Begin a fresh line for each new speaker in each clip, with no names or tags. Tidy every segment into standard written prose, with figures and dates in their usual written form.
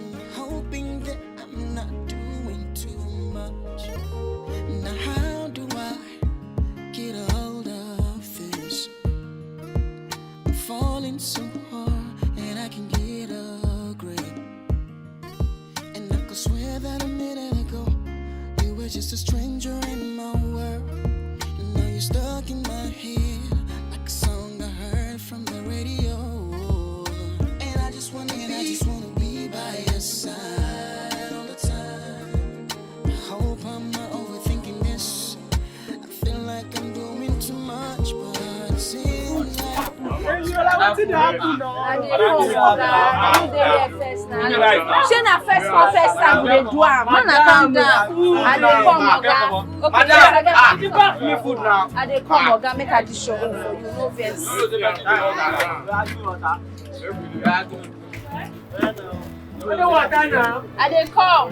I'm hoping that I'm not doing too much. Now how do I get a hold of this? I'm falling so hard and I can get a grip. And I could swear that a minute ago you were just a stranger in my world. And now you're stuck in my head like a song I heard from the radio. And I just wanna be by your side all the time. I hope I'm not overthinking this. I feel like I'm doing too much, but it seems like
first time we dey do am. Man, I calm down. I dey come, Oga. Okay, give me food now. I dey come, Oga, make I dish your own for you. No vex. I dey come.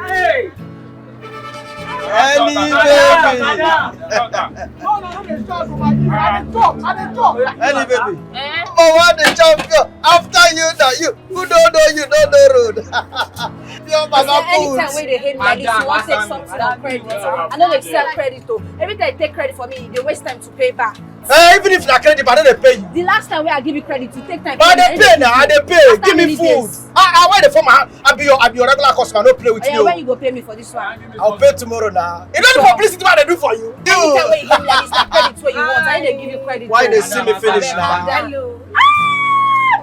Hey!
Any baby. Any baby. Oh, what the champion. After you now, you who don't know you don't know road. Your mama food.
Anytime when they hate me like this, you want to take something on credit. I know they sell credit though. Every time they take credit for me, they waste time to pay back.
Even if na credit, but I don't pay you.
The last time when I give you credit, you take time.
But I pay now, I pay. Give me food. I wait for my. I be your regular customer. No play with you.
When you go pay me for this one?
I'll pay tomorrow now. You know the publicity what they do for you.
Anytime when you give me like this, na credit where you want. I they give you credit.
Why they see me finish now?
Hello.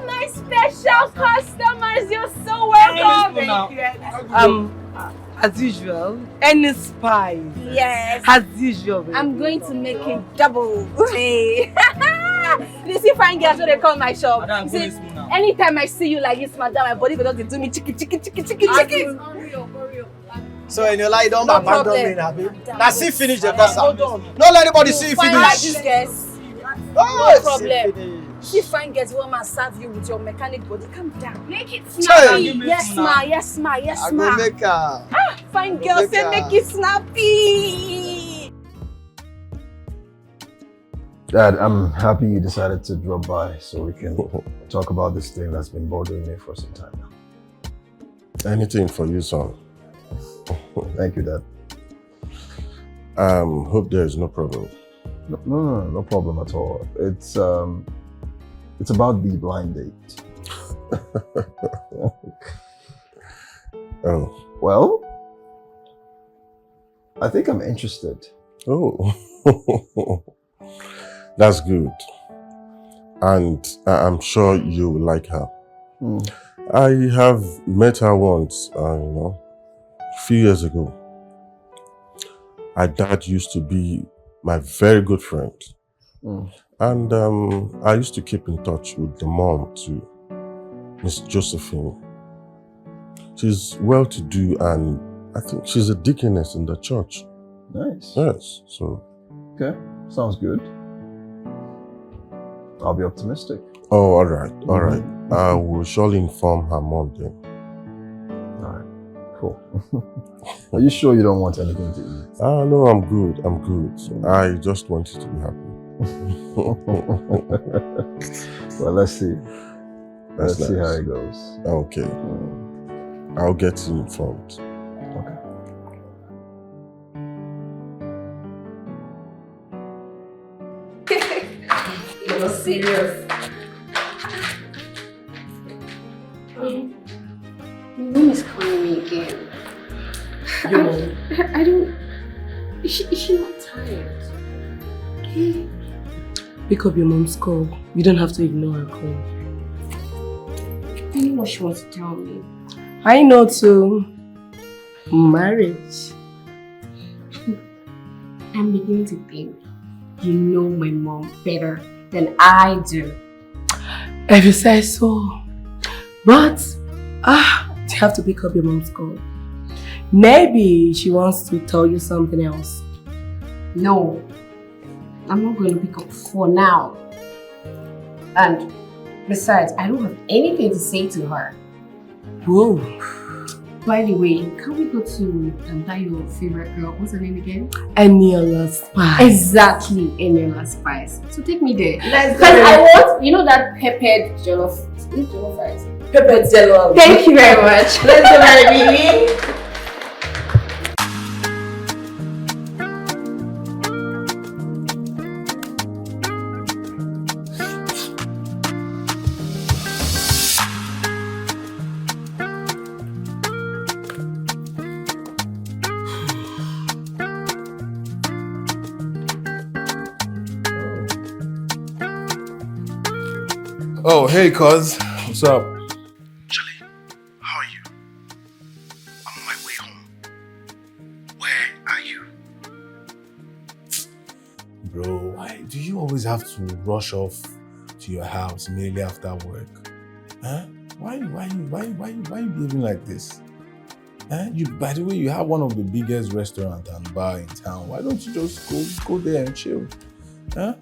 My special customers, you're so welcome.
As usual, any spice.
Yes.
As usual.
I'm going to make it double. Hey. You see fine girls when they come my shop. See, anytime I see you like this, madam, my body goes to do me chicken.
So in your life, don't abandon me now, babe. Now see finish the
Hold
customer.
on.
Don't let anybody see you
Fine like
finish.
this, guys.
Oh,
No problem. See fine girls who want to serve you with your mechanic body. Calm down. Make it
Hey.
snappy. Yes, ma. Yes, ma. Yes,
I go
ma.
make her.
Fine girl, say make it snappy.
Dad, I'm happy you decided to drop by so we can talk about this thing that's been bothering me for some time now.
Anything for you, son.
Thank you, Dad.
Hope there is no problem.
No problem at all. It's about the blind date.
Oh.
Well, I think I'm interested.
Oh. That's good. And I'm sure you will like her. I have met her once, a few years ago. Her dad used to be my very good friend. And I used to keep in touch with the mom too, Miss Josephine. She's well-to-do and I think she's a deaconess in the church.
Nice.
Yes, so.
Okay, sounds good. I'll be optimistic.
Oh, all right. I will surely inform her mom then.
All right, cool. Are you sure you don't want anything to eat?
No, I'm good. So I just want you to be happy.
Well, let's see. Let's see how it goes.
Okay. I'll get you informed.
Okay.
You're serious.
Mom is calling me again.
Your mom?
I don't. Is she not tired? Okay.
Pick up your mom's call. You don't have to ignore her call.
I know what she wants to tell me.
I know too. Marriage.
I'm beginning to think you know my mom better than I do.
If you say so. But, you have to pick up your mom's call. Maybe she wants to tell you something else.
No. I'm not going to pick up for now. And besides, I don't have anything to say to her.
Whoa.
By the way, can we go to that your favorite girl? What's her name again?
Eniola Spice.
Exactly, Eniola Spice. So take me there.
Let's
Because I want, that peppered jollof rice.
Pepper jello.
Thank you very much.
Let's go, my baby.
Oh, hey, cuz. What's up?
Charlie, how are you? I'm on my way home. Where are you?
Bro, why do you always have to rush off to your house immediately after work? Huh? Why you behaving like this? Huh? By the way, you have one of the biggest restaurant and bar in town. Why don't you just go there and chill? Huh?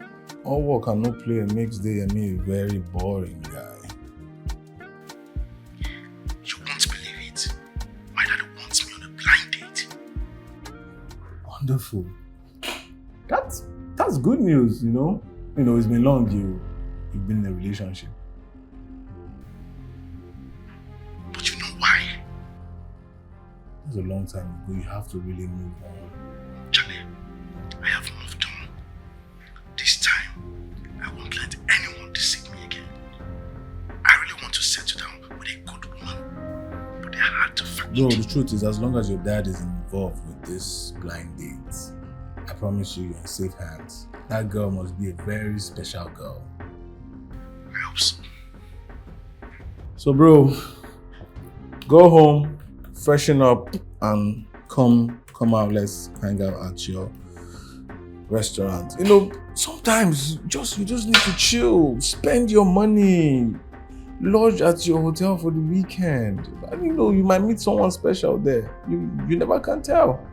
All work and no play makes day and me a very boring guy.
You won't believe it. My dad wants me on a blind date.
Wonderful. That's good news, you know. You know, it's been long you've been in a relationship.
But you know why?
It's a long time ago. You have to really move on.
Charlie, I have moved on. This time, I won't let anyone deceive me again. I really want to settle down with a good woman, but they're hard to find.
Bro, the truth is, as long as your dad is involved with this blind date, I promise you're in safe hands. That girl must be a very special girl.
I hope so.
So, bro, go home, freshen up, and come out. Let's hang out at your restaurant. You know, sometimes you just need to chill, spend your money, lodge at your hotel for the weekend. And you know, you might meet someone special there. You never can tell.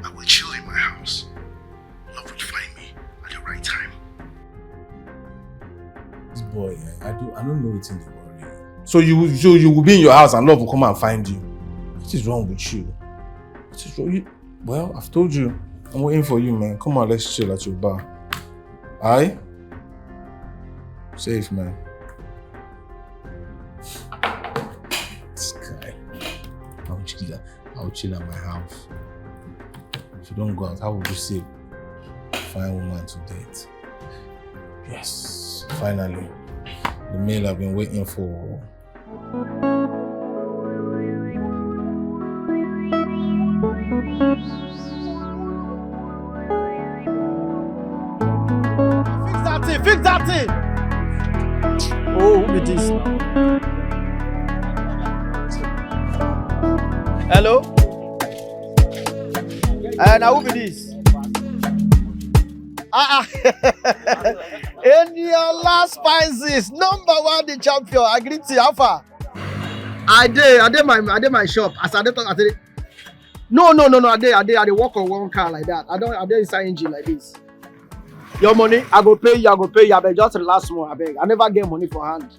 I will chill in my house. Love will find me at the right time.
This boy, I don't know what's in the worry. So you will be in your house and love will come and find you. What is wrong with you? What is wrong? Well, I've told you. I'm waiting for you, man. Come on, let's chill at your bar. Aye? Safe, man. This guy. I'll chill at my house. If you don't go out, how would you say? Find woman to date. Yes, finally. The mail I've been waiting for.
Fix that thing! Oh, who be this? Hello? Now who be this? In your last spices, #1 the champion. I greet you. How far? I did my shop. As I did. No. I did walk on one car like that. I did inside engine like this. Your money, I go pay you. I beg, just relax more. I beg. I never get money for hand.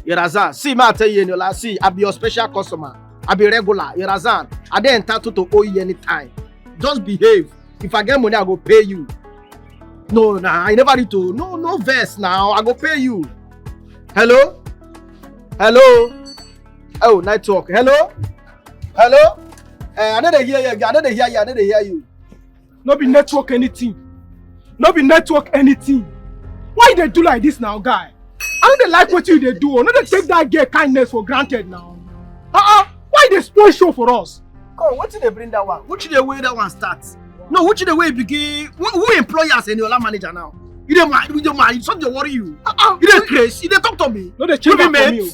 You understand? See, I tell you, see, I be your special customer. I be regular. You understand? I dey entitled to owe you anytime. Just behave. If I get money, I go pay you. No, I never need to. No verse now. I go pay you. Hello? Oh, network. Hello? I didn't hear you.
No be network anything. Why they do like this now, guy? I don't they like what you they do. No, they take that girl kindness for granted now. Why they spoil show for us?
Come, what did they bring that one? Which the way that one starts? No, which the way begin? Who employers and your manager now? You don't mind. It's not to worry you. You don't crazy. You don't talk to me.
No, they change that for me.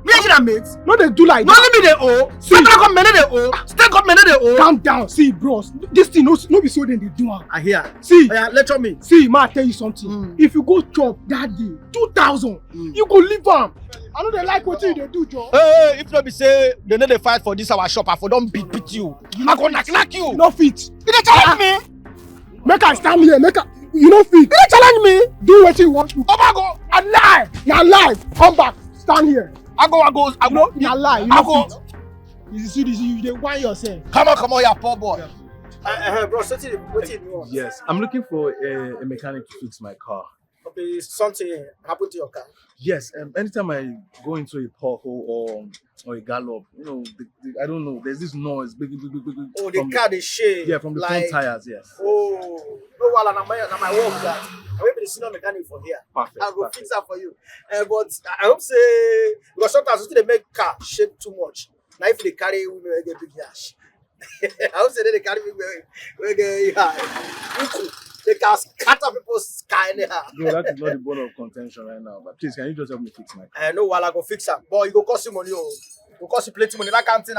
Me and mates.
No, they do like
that. No, let me they owe. State government they owe. State government they owe.
Calm down. See, bros. This thing no be so then they do.
I hear.
See.
Lecture me.
See, ma tell you something. If you go chop that day, 2,000, you go leave them. I know they like what you they do, Joe.
Hey, if not be say they know they fight for this our shop, I for don't beat you. I go knock you.
No fit.
You dey challenge me?
Make I stand here. You know fit.
You dey challenge me?
Do what you want to.
Oh my God!
I lie. Now lie. Come back. Stand here.
I go.
No, you lie. You know
go.
You see this. You dey whine yourself.
Come on, you poor boy.
Bro, what you want?
Yes, I'm looking for a mechanic to fix my car.
Okay, something happened to your car.
Yes, anytime I go into a pothole or a gallop, you know, I don't know, there's this noise, big.
Oh, the car is shake.
Yeah, from the front tires, yes.
Oh, no, well, na my work that. I will be the senior mechanic for here.
Perfect.
I will fix that for you. But I hope say because sometimes they make car shake too much. Now if they carry women, they get big yash. I hope say they carry we get yeah. They can scatter people's car anyhow.
No, that is not the bone of contention right now. But please, can you just help me fix my car?
I know while I go fix her. But you go cost you money. Go cost you plenty money. That can't you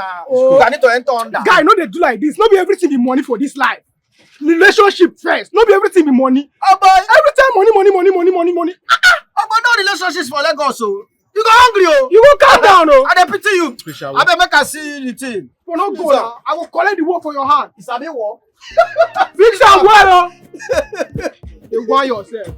need to enter under.
Guy, no, they do like this. Not be everything be money for this life. Relationship first. Not be everything be money.
Oh boy,
every time money.
Oh, but no relationships for Lagos. So you go hungry, oh.
You won't calm down, oh.
I dey pity you. I bet make I see the thing.
For no go now. I will collect the work for your hand.
It's a bit work.
Fix that well, oh. You want yourself.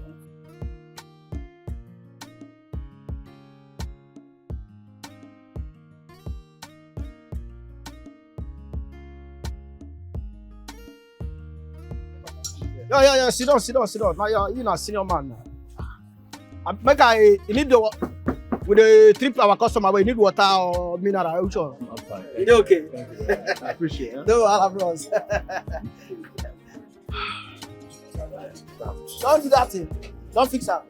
Yeah. Sit down. Now you're not senior man now. You need the with the trip our customer, we need water or mineral. Which one?
I'm fine.
You okay?
I appreciate it.
No, I'll have bros. Don't do that thing. Don't fix that.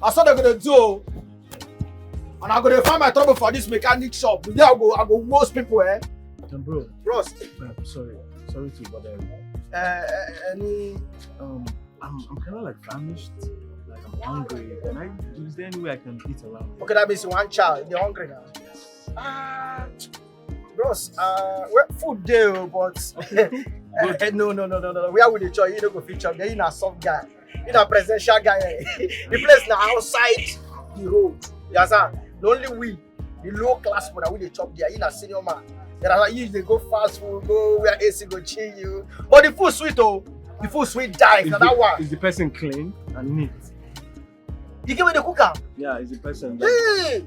That's what they're gonna do. And I'm gonna find my trouble for this mechanic shop. Then I go most people, eh?
Bro.
Bros.
Sorry to bother you.
I'm
kind of like famished. Like I'm hungry. Is there any way I can eat around?
Okay, that means one child. You're hungry now.
Yes.
Bros, well, food there, but
Okay,
no. Where would you try? You don't go feature. You're a soft guy. You're a presidential guy. The place now outside the road. You understand? The only the low class one that we chop there. You're a senior man. There are like they go fast food, go where AC go chill you. But the food sweet oh, the food sweet dies. Now that one.
Is the person clean and neat?
You get with the cooker.
Yeah, is the person.
Hey,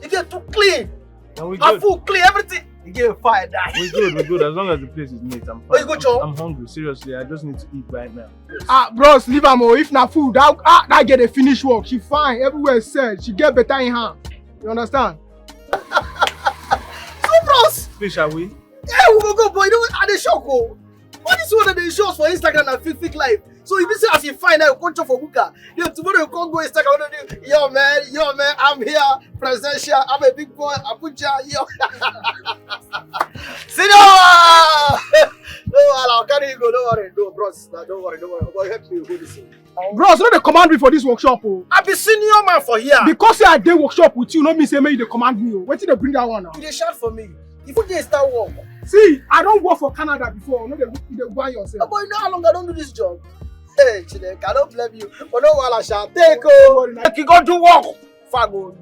you get too clean.
No, we
My
good.
food clean, everything. You get fire die.
We're good. As long as the place is neat, I'm fine.
Oh, you go chop?
I'm hungry. Seriously, I just need to eat right now.
Bros, leave am. If na food, that get a finish work. She fine. Everywhere said. She get better in hand. You understand?
So bros.
Please, shall we?
Yeah, we go, boy. You know, I dey shock oh. All this one that they show us for Instagram and fake life. So if you say as you find out, you come for Buka. Then tomorrow you come go Instagram and do, yo man, I'm here, presidential, I'm a big boy, Abuja, yo. Senior! No, I'll carry you go, don't worry, no, bros, don't worry. I'm going to help you go this thing.
Bros, no dey command me for this workshop, oh.
I be senior man for here.
Because say I dey workshop with you, no mean say make you dey command me, oh. Wetin dey bring that one now?
You dey shout for me. If you dey start work.
See, I don't work for Canada before. No, you dey go yourself.
Oh, boy, you know how long I don't do this job? Hey, Chinenye, I don't blame you. But no while I shall take oh. Make you go do work. Fag go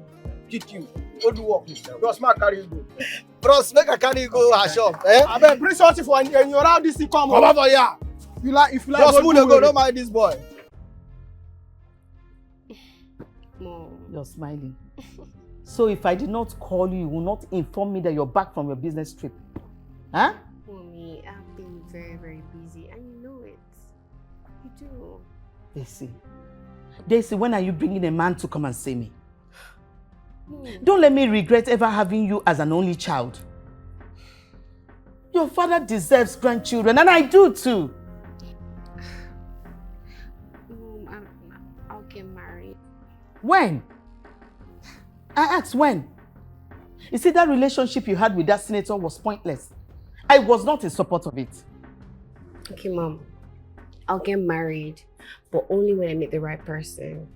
kick you. Go do work. Bros, ma carry you go. Bros, make I carry you go her shop. Eh?
I bet bring something for and you're out this thing come.
Come over here.
If you like,
Bros, move go. Don't mind this boy.
Mom. You're smiling. So if I did not call you, you will not inform me that you're back from your business trip. Huh?
Mommy, I've been very, very busy and you know it. You do.
Daisy, when are you bringing a man to come and see me? Don't let me regret ever having you as an only child. Your father deserves grandchildren and I do too.
Mom, I'll get married.
When? I asked when. You see, that relationship you had with that senator was pointless. I was not in support of it.
Okay, Mom. I'll get married, but only when I meet the right person.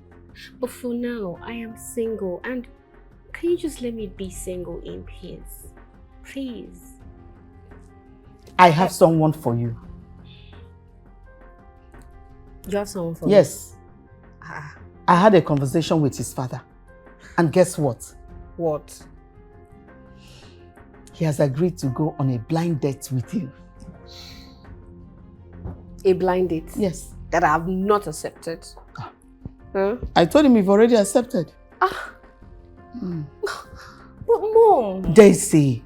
But for now, I am single, and can you just let me be single in peace? Please.
I have someone for you.
You have someone for me?
Yes. I had a conversation with his father. And guess what?
What?
He has agreed to go on a blind date with you.
A blind date?
Yes.
that I have not accepted. Huh?
I told him you've already accepted.
But Mom...
Daisy,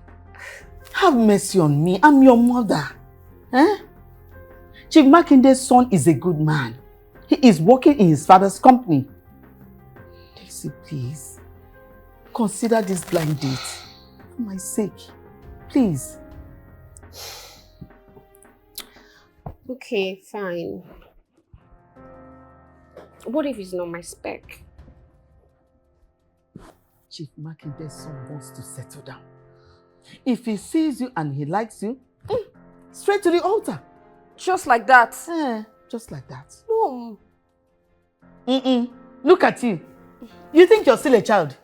have mercy on me. I'm your mother. Eh? Chief Makinde's son is a good man. He is working in his father's company. Daisy, please. Consider this blind date. For my sake. Please.
Okay, fine. What if he's not my spec?
Chief Makinde's son wants to settle down. If he sees you and he likes you, straight to the altar.
Just like that?
Just like that.
Mom.
Look at you. You think you're still a child?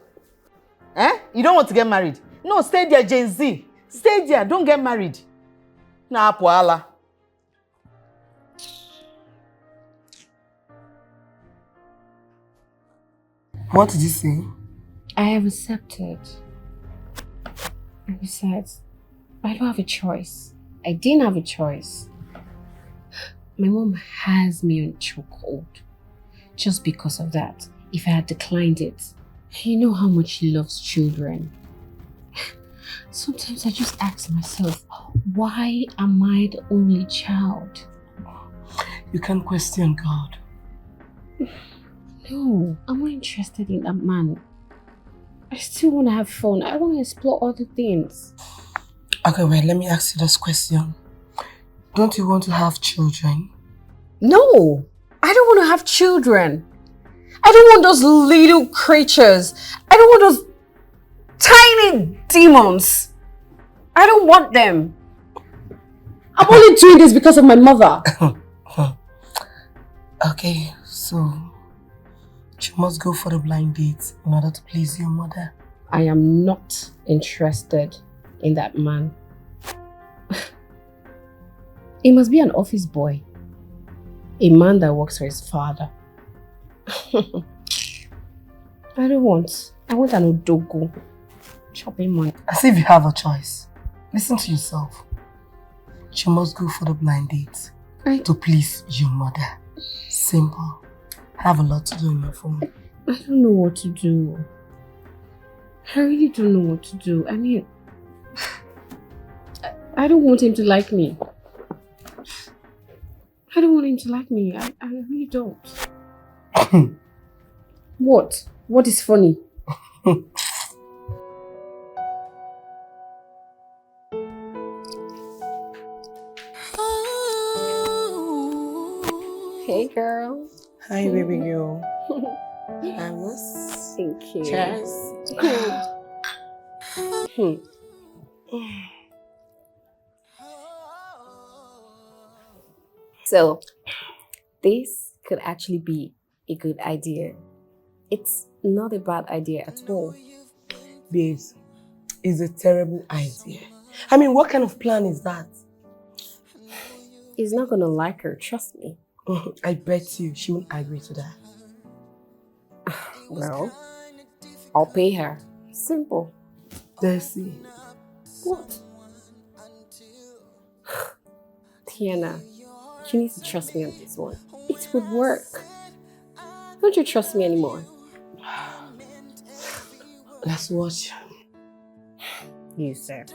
You don't want to get married? No, stay there, Gen Z. Stay there, don't get married. Nah, Poala.
What did you say?
I have accepted. And besides, I don't have a choice. I didn't have a choice. My mom has me on chokehold. Just because of that, if I had declined it, you know how much she loves children. Sometimes I just ask myself, why am I the only child?
You can't question God.
No, I'm not interested in that man. I still want to have fun. I want to explore other things.
Okay, wait, let me ask you this question. Don't you want to have children?
No, I don't want to have children. I don't want those little creatures. I don't want those tiny demons. I don't want them. I'm only doing this because of my mother.
Okay, so you must go for the blind date in order to please your mother.
I am not interested in that man. He must be an office boy. A man that works for his father. I want an odogo. Chopping money.
As if you have a choice. Listen to yourself. You must go for the blind date to please your mother. Simple. I have a lot to do in my phone.
I don't know what to do. I really don't know what to do. I mean, I don't want him to like me. I don't want him to like me. I really don't. What? What is funny? Hey, girl.
Hi, baby girl. Thank
you.
Cheers.
So, this could actually be a good idea. It's not a bad idea at all.
Babes, it's a terrible idea. I mean, what kind of plan is that?
He's not gonna like her, trust me.
I bet you she won't agree to that.
Well, I'll pay her. Simple.
Daisy.
What? Tiana, you need to trust me on this one. It would work. Don't you trust me anymore?
Let's watch.
You, sir.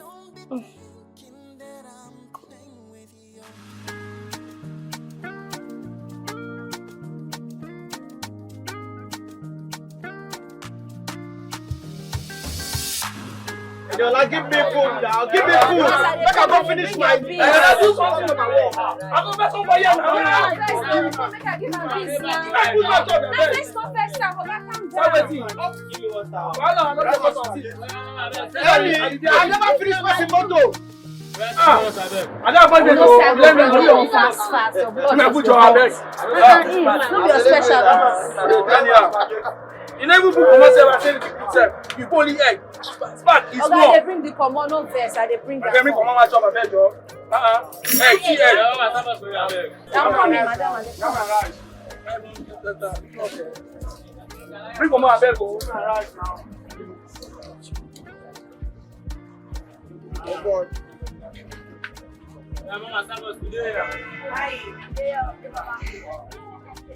Yo, like, give me food now. Give me food. Make I go finish my meal. I do something with my work. I go mess up for you now.
Make I give her this now.
Let's
go first time. Calm down.
I never finished my moto. I don't want to go. Let me do your
fast.
Let me put your hand.
Don't be a special.
You never put myself and say you only egg. Spark is
more.
They
bring the common no verse. They bring that.
They bring common my job a bed, yo. Egg, egg.
I'm coming, madam.
Come on, right. Bring common a bed, go. Right now. Oh God.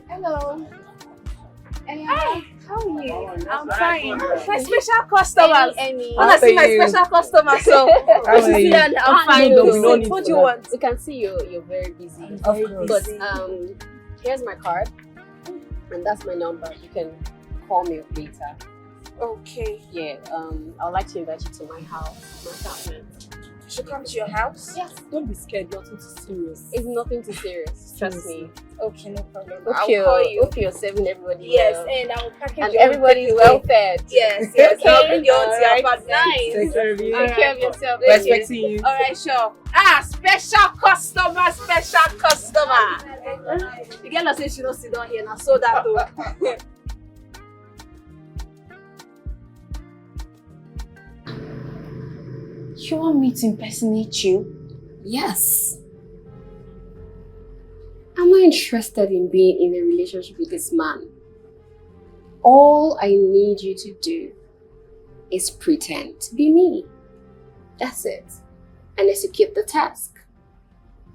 Hello. Hi, how are you? I'm fine. My special customers.
Any.
Wanna see my special customer? So I'm fine. What do you want?
We can see you're very busy.
But
here's my card, and that's my number. You can call me later.
okay.
Yeah. I'd like to invite you to my house, my apartment.
Should come to your house?
Yes.
Don't be scared, nothing too serious.
It's nothing too serious. Trust me.
Okay, no problem.
Hope
I'll call you.
Hope you're serving everybody
Yes,
well.
and I will package
And
you
everybody's well fed.
Yes, yes.
Okay.
I'll bring you on to your
Alright.
apartment.
Nice.
Take care of you.
Take care of yourself.
We're expecting you.
Alright, sure. Special customer, special customer. The girl say she don't sit down here now, so that too.
You want me to impersonate you? Yes. I'm not interested in being in a relationship with this man. All I need you to do is pretend to be me. That's it. And execute the task.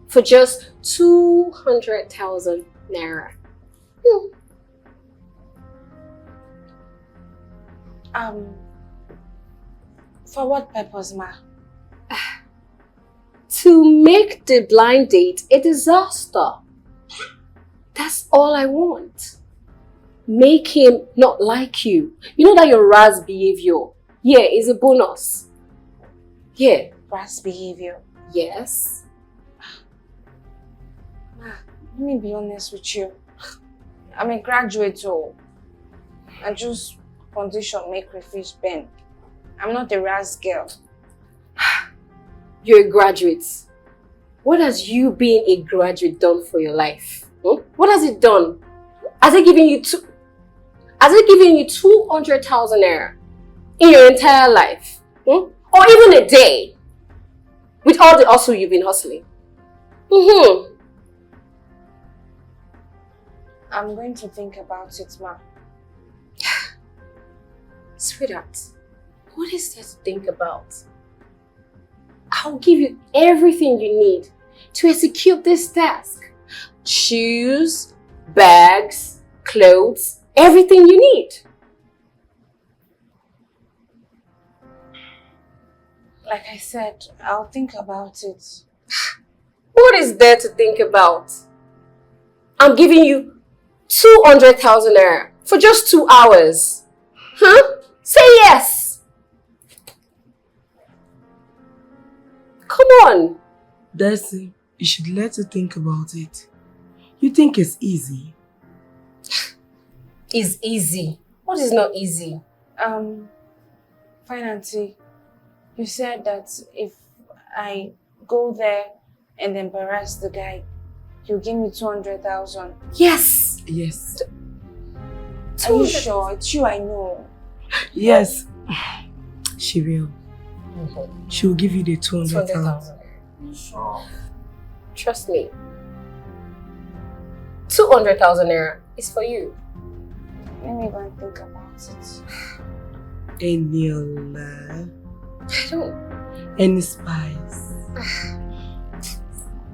For just 200,000 naira.
For what purpose, ma?
To make the blind date a disaster. That's all I want. Make him not like you. You know that your Raz behavior, yeah, is a bonus. Yeah.
Brass behavior.
Yes.
Ma, let me be honest with you. I'm a graduate, so I just condition make crayfish bend. I'm not a Raz girl.
You're a graduate. What has you being a graduate done for your life? What has it done? Has it given you 200,000 naira in your entire life? Or even a day? With all the hustle you've been hustling?
I'm going to think about it, ma.
Sweetheart, what is there to think about? I'll give you everything you need to execute this task. Shoes, bags, clothes, everything you need.
Like I said, I'll think about it.
What is there to think about? I'm giving you 200,000 naira for just 2 hours. Huh? Say yes. Come on.
Darcy, you should let her think about it. You think it's easy?
It's easy. What is not easy?
Fine, auntie. You said that if I go there and embarrass the guy, you'll give me 200,000.
Yes.
Yes.
Are you sure? It's you, I know.
Yes. She will. She will give you the 200,000.
Sure. Trust me. 200,000 naira is for you.
Let me go and think about it.
Eniola.
I don't.
Any spice?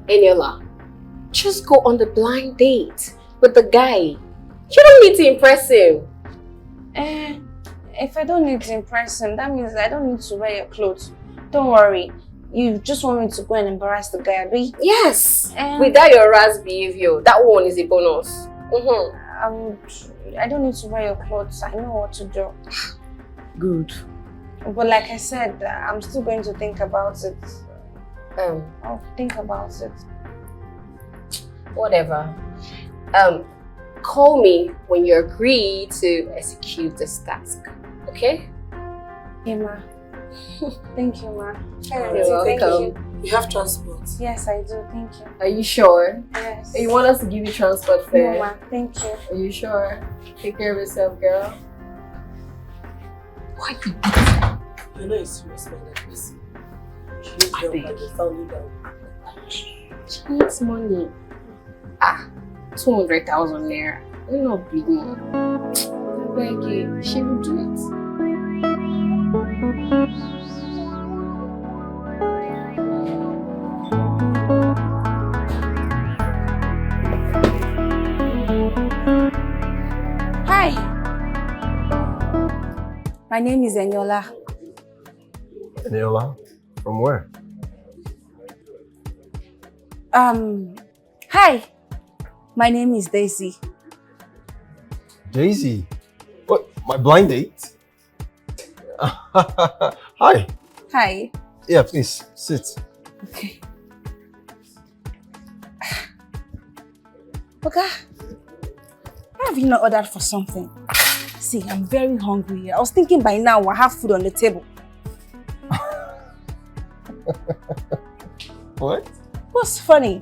Eniola, just go on the blind date with the guy. You don't need to impress him.
If I don't need to impress him, that means I don't need to wear your clothes. Don't worry. You just want me to go and embarrass the guy, Abby?
Yes. Without your Raz behavior, that one is a bonus.
I don't need to wear your clothes. I know what to do.
Good.
But like I said, I'm still going to think about it. I'll think about it.
Whatever. Call me when you agree to execute this task. Okay?
Okay, ma. Thank you, ma.
You're welcome.
Thank you.
You have transport?
Yes, I do. Thank you.
Are you sure?
Yes.
You want us to give you transport fare?
No, ma. Thank you.
Are you sure? Take care of yourself, girl.
Why you do that? You're not a serious minded person. She needs help and they found you down.
She needs money. 200,000 naira. You're not big man. I beg you, she will do it.
My name is Eniola.
Eniola? From where?
Hi. My name is Daisy.
Daisy? What? My blind date? Hi.
Hi.
Yeah, please, sit.
Okay. Okay. Why have you not ordered for something? See, I'm very hungry. I was thinking by now I have food on the table.
What?
What's funny?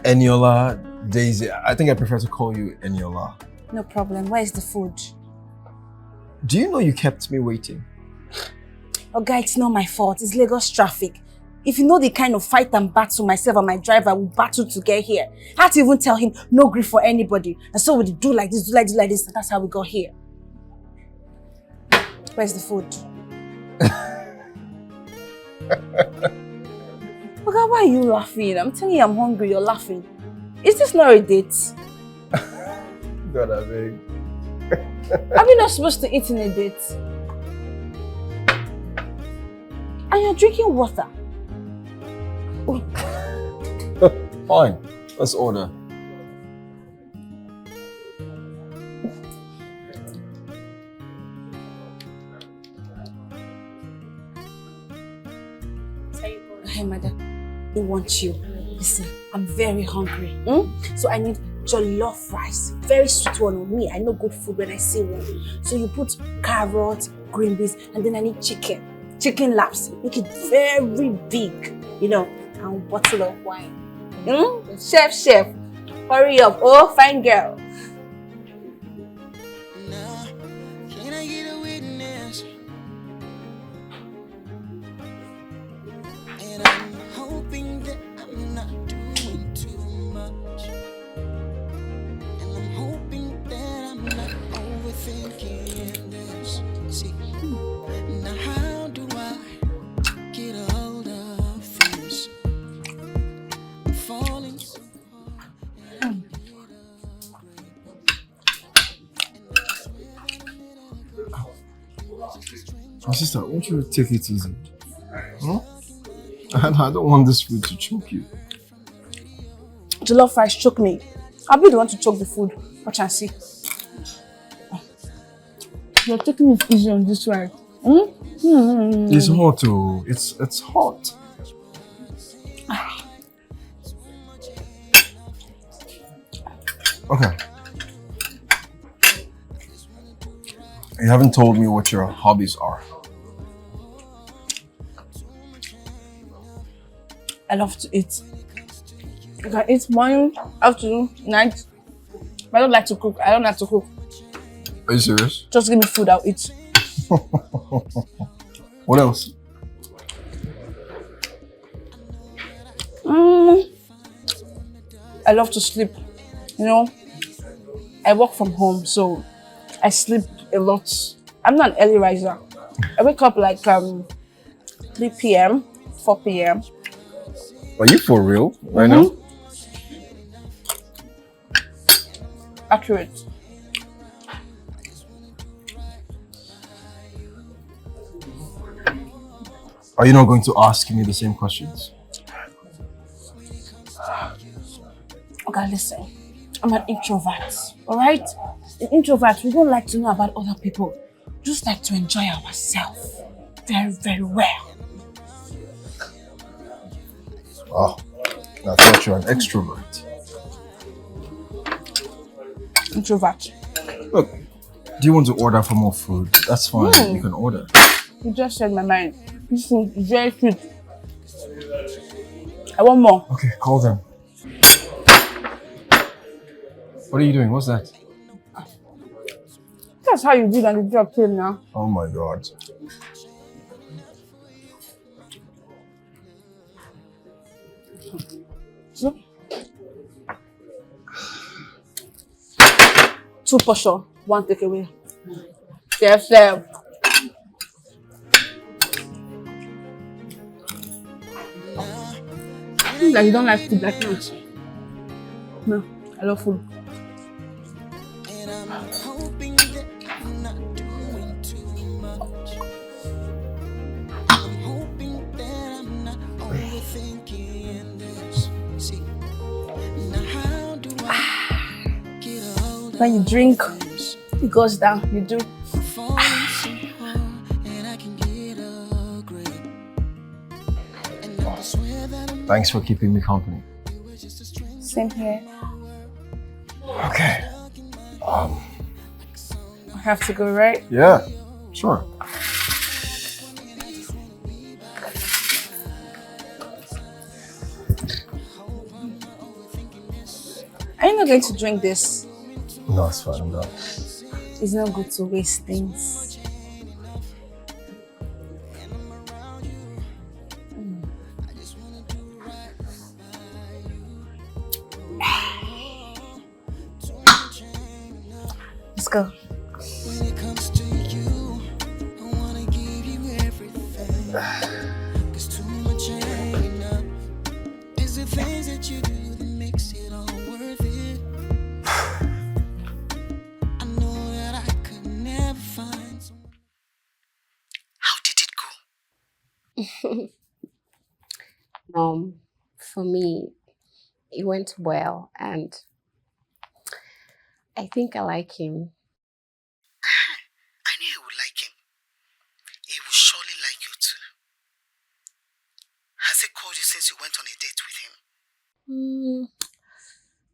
Eniola, Daisy. I think I prefer to call you Eniola.
No problem. Where is the food?
Do you know you kept me waiting?
Oh, guy, it's not my fault. It's Lagos traffic. If you know the kind of fight and battle myself and my driver will battle to get here, I had to even tell him no grief for anybody. And so we do like this, do like this, like this. That's how we got here. Where's the food? Okay, why are you laughing? I'm telling you I'm hungry, you're laughing. Is this not a date?
God, I beg.
Are we not supposed to eat in a date? And you're drinking water.
Fine, let's order.
Hey, madam, I want you. Listen, I'm very hungry. So I need jollof rice. Very sweet one on me. I know good food when I see one. So you put carrots, green beans, and then I need chicken. Chicken laps. Make it very big. You know, and a bottle of wine. Chef, hurry up. Oh, fine girl.
Now, can I get a witness? And I'm hoping that I'm not doing too much. And I'm hoping that I'm not overthinking this. See, now how do I get a hold of this? I'm falling so hard and I get
My sister, won't you take it easy? I don't want this food to choke you.
Jollof rice choke me. I'll be the one to choke the food. Watch and see. You're taking it easy on this rice.
It's hot, oh. It's hot. Okay. You haven't told me what your hobbies are.
I love to eat. I can eat morning, afternoon, night. But I don't like to cook. I don't like to cook.
Are you serious?
Just give me food, I'll eat.
What else?
I love to sleep. You know, I work from home, so I sleep a lot. I'm not an early riser. I wake up like 3 p.m., 4 p.m.
Are you for real right now?
Accurate.
Are you not going to ask me the same questions?
Okay, listen. I'm an introvert, alright? An introvert, we don't like to know about other people. Just like to enjoy ourselves very, very well.
Oh, I thought you're an extrovert.
Introvert.
Look, do you want to order for more food? That's fine, you can order.
You just said my mind. This food is very sweet. I want more.
Okay, call them. What are you doing? What's that?
That's how you did on the job till now.
Oh my God.
So, 2 portion, 1 takeaway. Chef. Like you don't like food like that. No, I love food.
and I'm hoping that I'm not doing too much. I'm hoping that I'm not overthinking this. See, now how do I get a hold of
When you drink,
this?
it goes down. You do.
Falling so hard, and I can get a grip. And I swear that I'm
Thanks for keeping me company.
Same here.
Okay.
I have to go, right?
Yeah, sure.
Are you not going to drink this?
No, it's fine. I'm done.
It's not good to waste things. Let's go.
when it comes to you. I wanna give you everything. 'Cause too much ain't enough. It's the things that you do that makes it all worth it. I know that I could never find someone.
How did it go?
For me, it went well, and I think I like him.
I knew I would like him. He will surely like you too. Has he called you since you went on a date with him?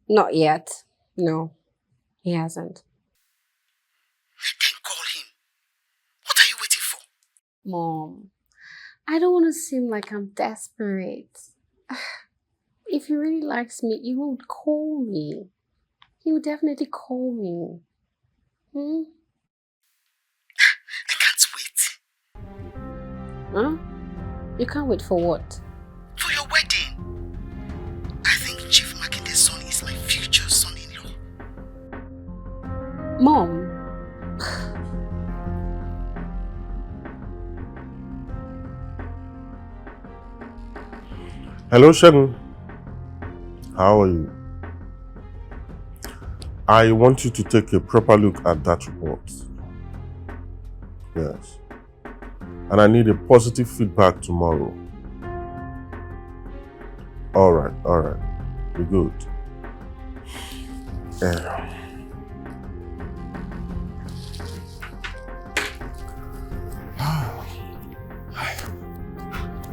Not yet. No, he hasn't.
Then call him. What are you waiting for?
Mom, I don't want to seem like I'm desperate. If he really likes me, he would call me. He would definitely call me.
I can't wait.
Huh? You can't wait for what?
For your wedding. I think Chief Makinde's son is my future son-in-law.
Mom.
Hello, Shagun. How are you? I want you to take a proper look at that report. Yes. And I need a positive feedback tomorrow. Alright. Be good.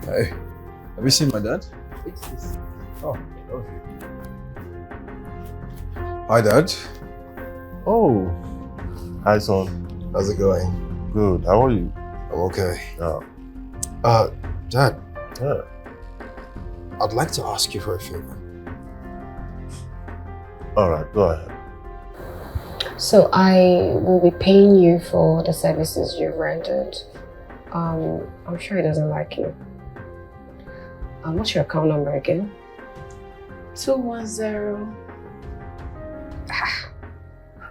Hey, have you seen my dad? Oh, okay. Hi, Dad.
Oh. Hi, son.
How's it going?
Good. How are you?
I'm okay.
Yeah.
Dad.
Yeah.
I'd like to ask you for a favor.
Alright, go ahead.
So I will be paying you for the services you've rendered. I'm sure he doesn't like you. What's your account number again?
210.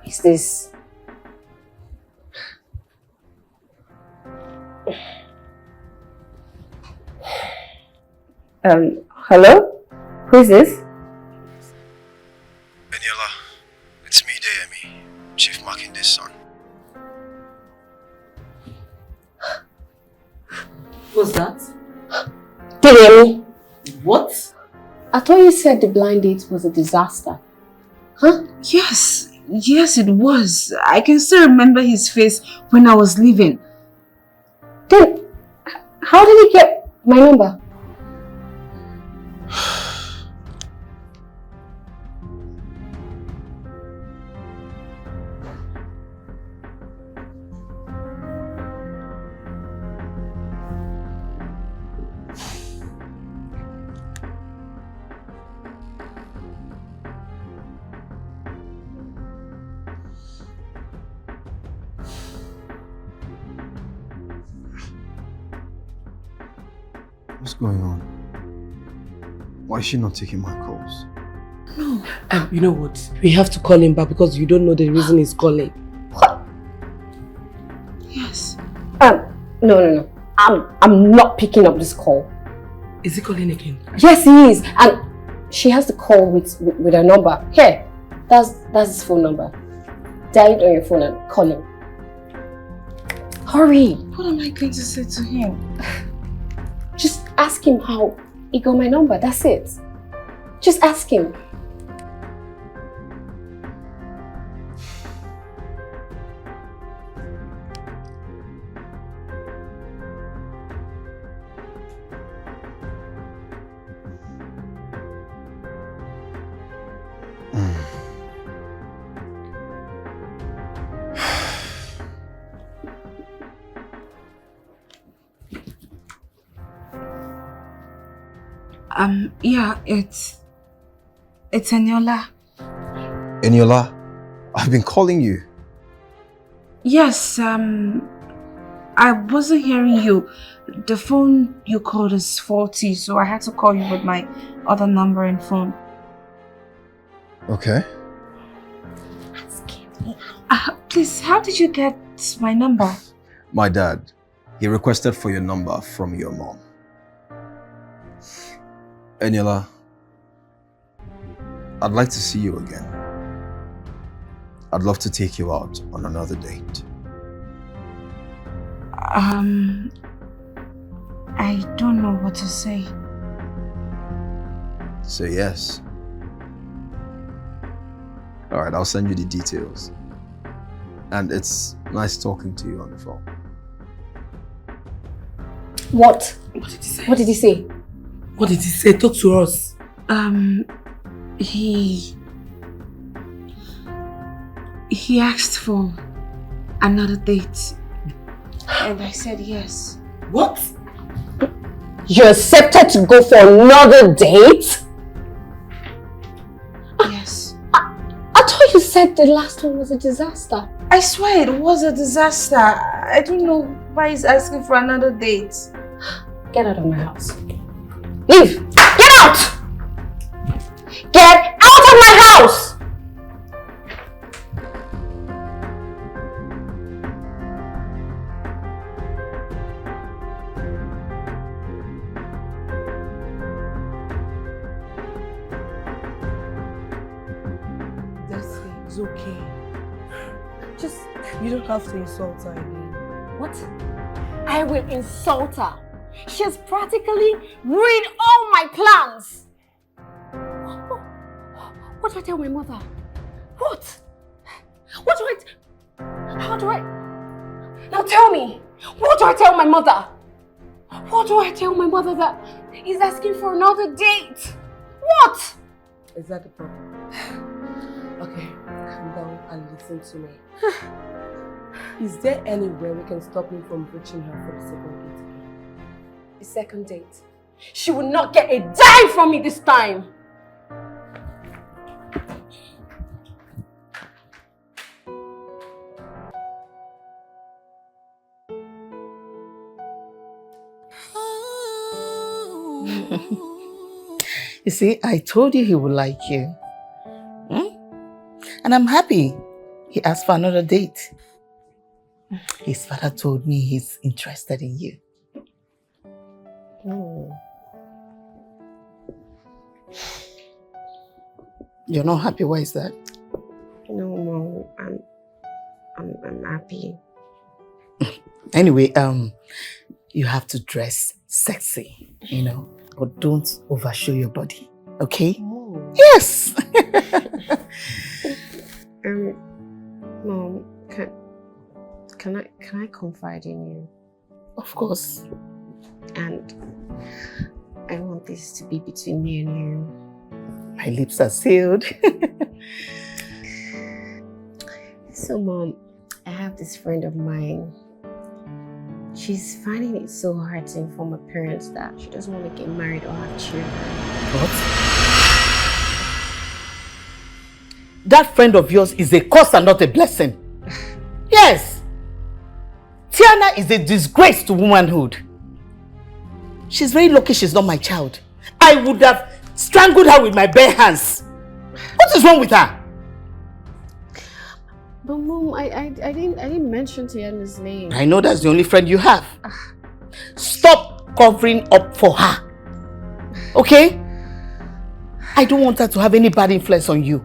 Is this? Hello? Who is this?
Eniola, it's me, Deyemi, Chief Makinde's son.
What's that?
Deyemi.
What?
I thought you said the blind date was a disaster. Huh?
Yes, it was. I can still remember his face when I was leaving.
Then, how did he get my number?
What's going on? Why is she not taking my calls?
No. You know what? We have to call him back because you don't know the reason he's calling.
Yes.
No. I'm not picking up this call.
Is he calling again?
Yes, he is. And she has the call with her number. Here, that's his phone number. dial on your phone and call him. Hurry!
What am I going to say to him?
Just ask him how he got my number, that's it. Just ask him.
Yeah, it's Eniola.
Eniola, I've been calling you.
Yes, I wasn't hearing you. The phone you called is faulty, so I had to call you with my other number and phone.
Okay.
Please, how did you get my number?
My dad, he requested for your number from your mom. Eniola, I'd like to see you again. I'd love to take you out on another date.
I don't know what to say.
Say yes. Alright, I'll send you the details. And it's nice talking to you on the phone.
What?
What did he say?
What did he say?
What did he say? Talk to us.
He asked for another date. And I said yes.
What?
You accepted to go for another date?
Yes.
I thought you said the last one was a disaster.
I swear it was a disaster. I don't know why he's asking for another date.
Get out of my house. Leave! Get out! Get out of my house!
It's okay. Just, you don't have to insult her again.
What? I will insult her. She has practically ruined all my plans. What do I tell my mother? What? What do how do I... Now tell me, what do I tell my mother? What do I tell my mother that he's asking for another date? What?
Is that the problem? Okay, calm down and listen to me. Is there any way we can stop him from reaching her for the second date?
The second date. She will not get a dime from me this time.
You see, I told you he would like you. And I'm happy he asked for another date. His father told me he's interested in you. You're not happy? Why is that?
No, Mom. I'm happy.
Anyway, you have to dress sexy, you know, but don't overshow your body, okay?
Oh.
Yes!
Mom, can I confide in you?
Of course.
And I want this to be between me and you.
My lips are sealed.
So, Mom, I have this friend of mine. She's finding it so hard to inform her parents that she doesn't want to get married or have children.
What? That friend of yours is a curse and not a blessing. Yes. Tiana is a disgrace to womanhood. She's very lucky she's not my child. I would have strangled her with my bare hands. What is wrong with her?
But Mom, I didn't mention Tiana's name.
I know that's the only friend you have. Stop covering up for her. Okay? I don't want her to have any bad influence on you.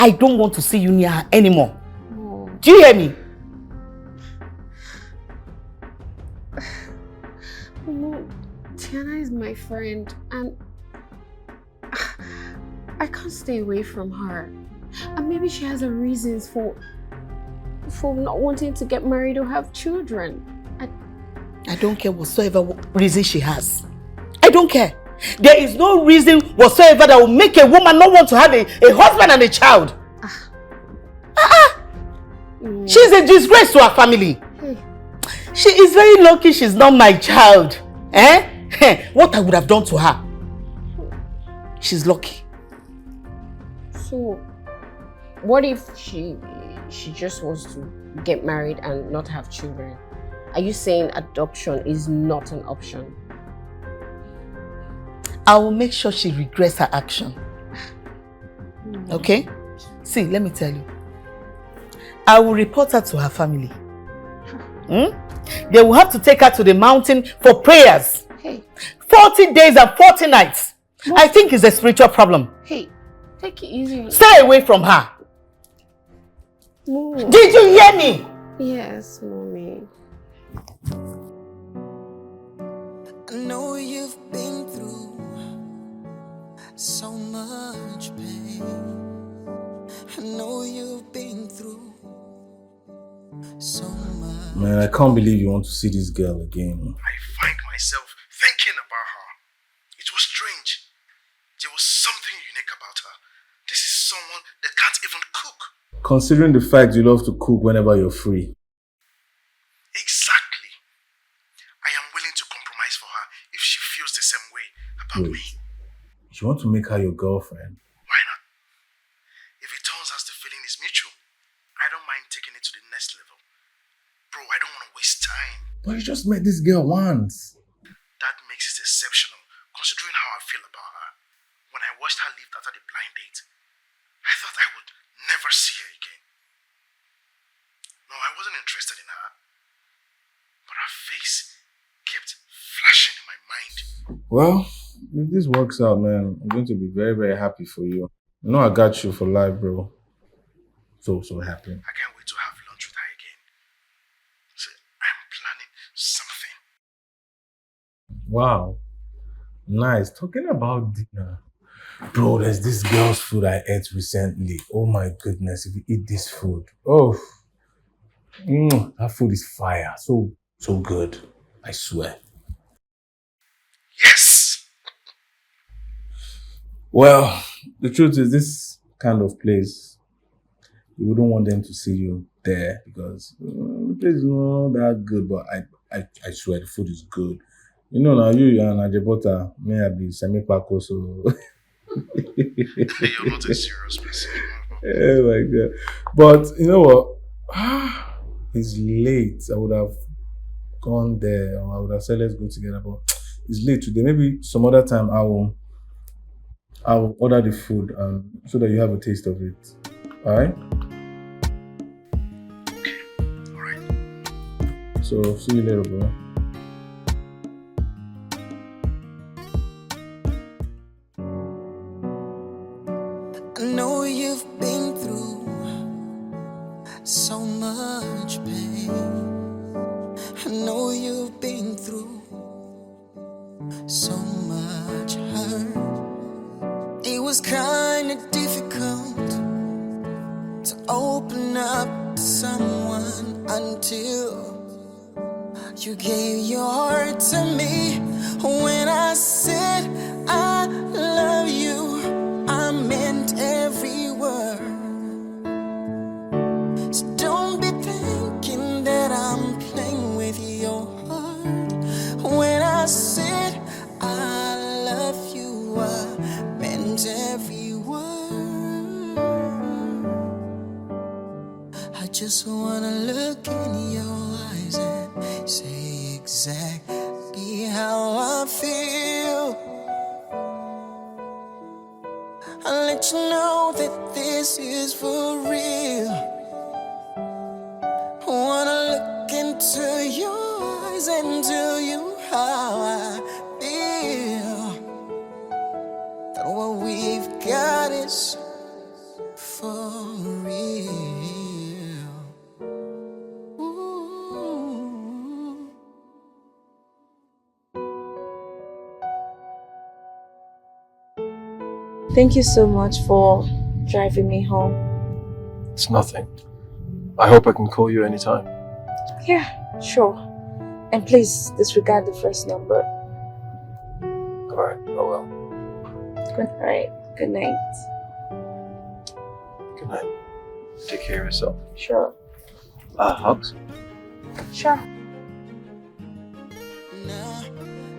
I don't want to see you near her anymore.
Oh.
Do you hear me?
Mom, Tiana is my friend and I can't stay away from her. And maybe she has her reasons for not wanting to get married or have children.
I don't care whatsoever reason she has. I don't care. There is no reason whatsoever that will make a woman not want to have a husband and a child. She's a disgrace to her family. She is very lucky she's not my child. What I would have done to her. She's lucky.
So, what if she just wants to get married and not have children? Are you saying adoption is not an option?
I will make sure she regrets her action. Okay? See, let me tell you. I will report her to her family. They will have to take her to the mountain for prayers.
Hey.
40 days and 40 nights. What? I think it's a spiritual problem.
Hey, take it easy.
Stay away from her.
Mom.
Did you hear me?
Yes, Mommy.
I know you've been through so much pain. I know you've been through so much.
Man, I can't believe you want to see this girl again.
I find myself thinking about her. It was strange. There was something unique about her. This is someone that can't even cook.
Considering the fact you love to cook whenever you're free.
Exactly. I am willing to compromise for her if she feels the same way about me.
You want to make her your girlfriend?
Why not? If it turns out the feeling is mutual, I don't mind taking it to the next level. Bro, I don't want to waste time.
But you just met this girl once.
That makes it exceptional, considering how I feel about her. When I watched her leave after the blind date, I thought I would never see her again. No, I wasn't interested in her. But her face kept flashing in my mind.
Well, if this works out, man, I'm going to be very, very happy for you. You know I got you for life, bro. So happy.
I can't wait to have lunch with her again. So I'm planning something.
Wow. Nice. Talking about dinner. Bro, there's this girl's food I ate recently. Oh my goodness, if you eat this food. Oh. That food is fire. So good. I swear.
Yes!
Well, the truth is this kind of place, you wouldn't want them to see you there because the place is not that good, but I swear the food is good. You know now you and Ajebota may have been semi-paco, so
You're not a serious person.
oh my god. But you know what? It's late. I would have gone there or I would have said let's go together, but it's late today. Maybe some other time I'll order the food so that you have a taste of it. Alright?
Okay, alright.
So see you later, bro.
I know you've been through so much pain. I know you've been through so much hurt. It was kind of difficult to open up to someone until you gave your heart to me. When I said I love you, I meant every word. So don't be thinking that I'm playing with your heart. When I said I love you, I meant every word. I just wanna look in your eyes and say exactly how I feel. I'll let you know that this is for real. I wanna look into your eyes and tell you how I feel. That what we've got is for
Thank you so much for driving me home.
It's nothing. I hope I can call you anytime.
Yeah, sure. And please disregard the first number.
Alright, oh well.
Good night. Good night.
Good night. Take care of yourself.
Sure.
Hugs?
Sure.
Now,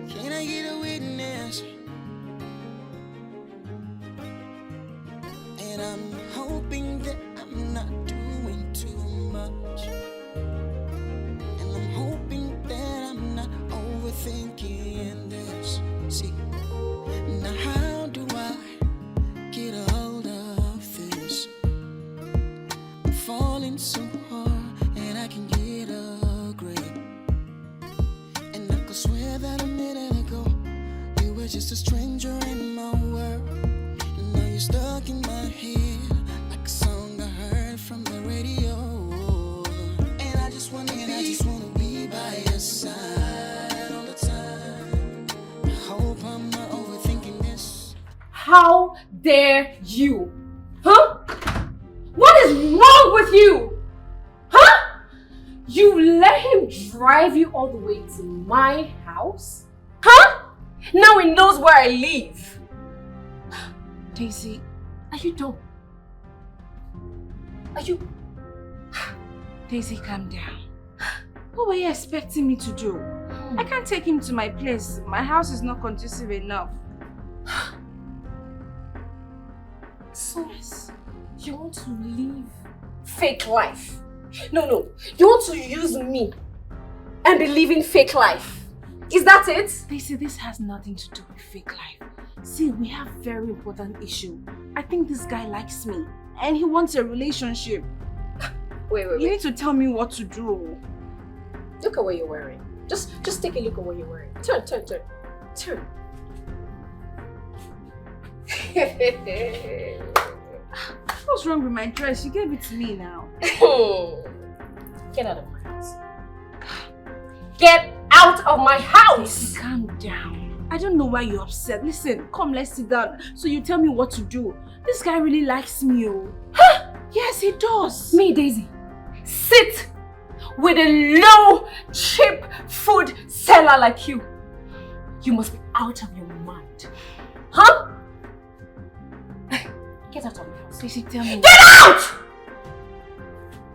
can I get a witness? And I'm hoping that I'm not doing too much. And I'm hoping that I'm not overthinking this. See, now how do I get a hold of this? I'm falling so hard and I can get a grip. And I could swear that a minute ago you were just a stranger in my world. And now you're stuck in my head like a song I heard from the radio. And I just wanna be by your side all the time. I hope I'm not overthinking this.
How dare you? Huh? What is wrong with you? Huh? You let him drive you all the way to my house? Huh? Now he knows where I live. Daisy, are you dumb? Are you... Daisy, calm down. What were you expecting me to do? I can't take him to my place. My house is not conducive enough. So, you want to live fake life? No. You want to use me and be living fake life? Is that it? They say this has nothing to do with fake life. See, we have very important issue. I think this guy likes me and he wants a relationship. Wait. You need to tell me what to do. Look at what you're wearing. Just take a look at what you're wearing. Turn. What's wrong with my dress? You gave it to me now. Get out of my house. Get out of my house! Calm down. I don't know why you're upset. Listen, come, let's sit down. So you tell me what to do. This guy really likes me, oh. Huh? Yes, he does. Me, Daisy. Sit with a low, cheap food seller like you. You must be out of your mind. Huh? Get out of my house. Daisy, tell me. Get out!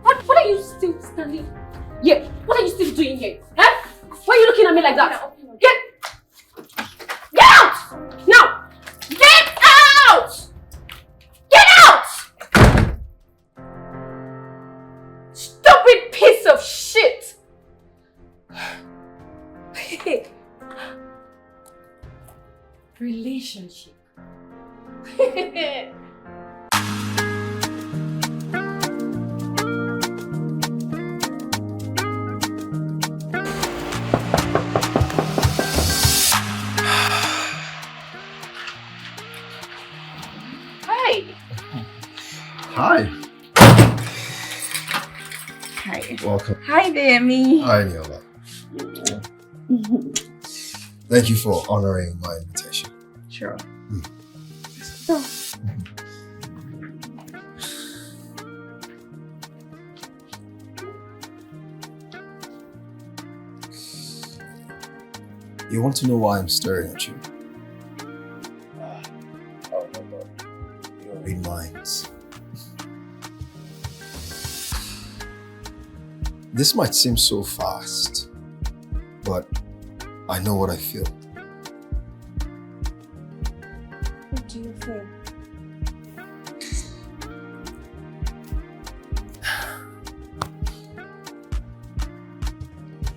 What are you still standing? Yeah, what are you still doing here? Huh? Why are you looking at me like that? Get out! Now! Get out! Get out! Stupid piece of shit! Relationship.
Hi.
Hi.
Welcome.
Hi there, me.
Hi, Niola. Thank you for honoring my invitation.
Sure.
You want to know why I'm staring at you? You don't read minds. This might seem so fast, but I know what I feel.
What do you feel?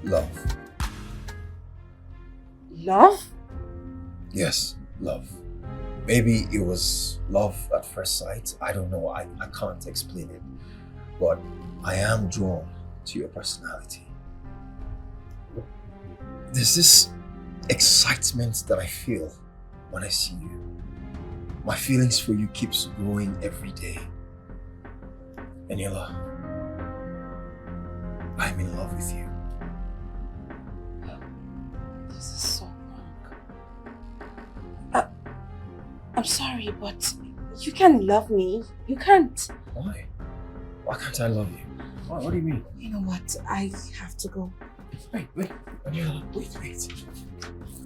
Love.
Love?
Yes, love. Maybe it was love at first sight. I don't know. I can't explain it. But I am drawn to your personality. There's this excitement that I feel when I see you. My feelings for you keeps growing every day. Aniela, I'm in love with you.
This is so wrong. I'm sorry, but you can't love me. You can't.
Why? Why can't I love you? What do you mean?
You know what? I have to go.
Wait. Wait.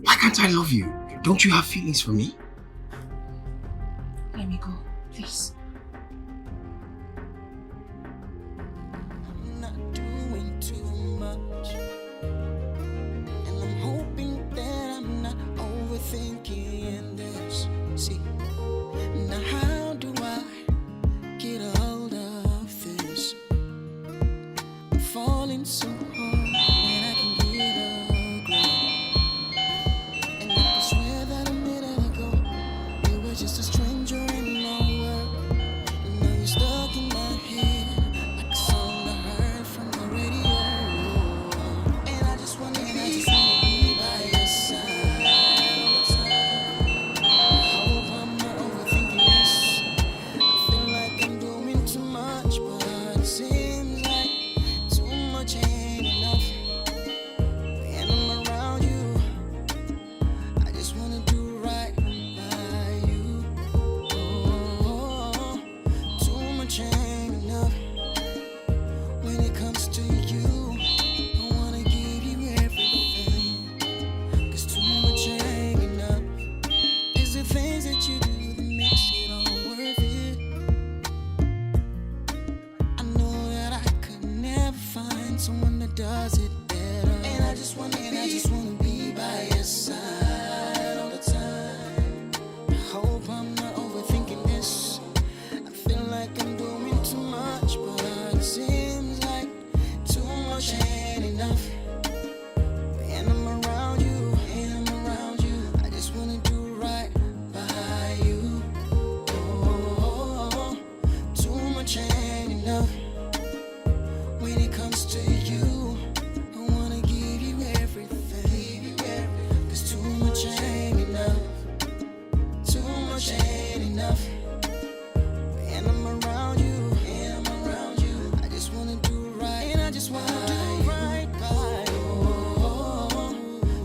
Why can't I love you? Don't you have feelings for me?
Let me go, please.
I'm not doing too much, and I'm hoping that I'm not overthinking this. See, now how do I get a hold of this? I'm falling so hard that I can get ugly, and I can swear that a minute ago you were just a stranger in my world. And now you're stuck in my head like a song I heard from the radio. And I just wanna be by your side all the time. I hope I'm not overthinking this. I feel like I'm doing too much, but it seems like too much ain't enough. And I'm around you, I just wanna do right by you. Oh, too much ain't enough. When it comes to you, I wanna give you everything. 'Cause too much ain't enough. It's the things that you do that makes it all worth it. I know that I could never find someone that does it better. And I just wanna be by your side all the time. I hope I'm not overthinking this. I feel like I'm doing too much, but it seems like too much ain't enough. And I'm around you, I just wanna do right by you. Oh, too much ain't enough. When it comes to you, I wanna give you everything. 'Cause too much ain't enough. Too much ain't enough. And I'm around you, I just wanna do right, and I just wanna do right by you. Oh,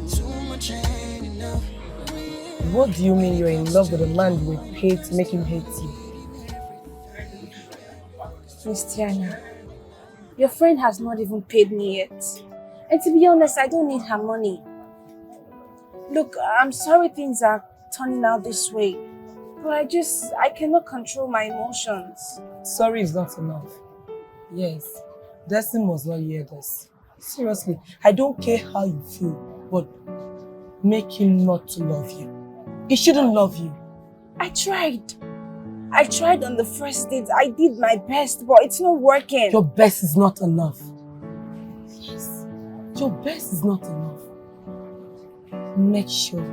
too much ain't enough.
What do you mean you're in love with a man you would pay to make him hate you?
Christiana, your friend has not even paid me yet. And to be honest, I don't need her money. Look, I'm sorry things are turning out this way, but I cannot control my emotions.
Sorry is not enough. Yes, Destiny must not hear this. Seriously, I don't care how you feel, but make him not to love you. He shouldn't love you.
I tried on the first date. I did my best, but it's not working.
Your best is not enough. Yes, your best is not enough. Make sure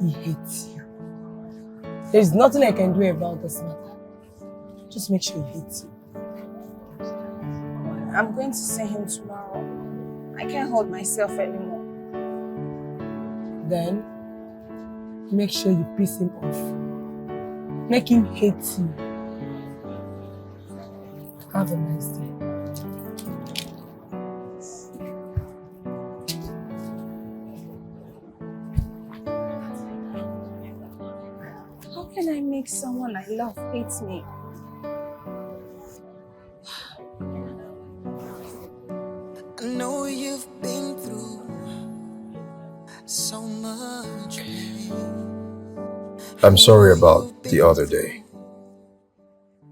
he hates you. There's nothing I can do about this matter. Just make sure he hates you.
I'm going to see him tomorrow. I can't hold myself anymore.
Then, make sure you piss him off. Make him hate you. Have a nice day.
How can I make someone I love hate me?
I know you've been through so much pain.
I'm sorry about the other day.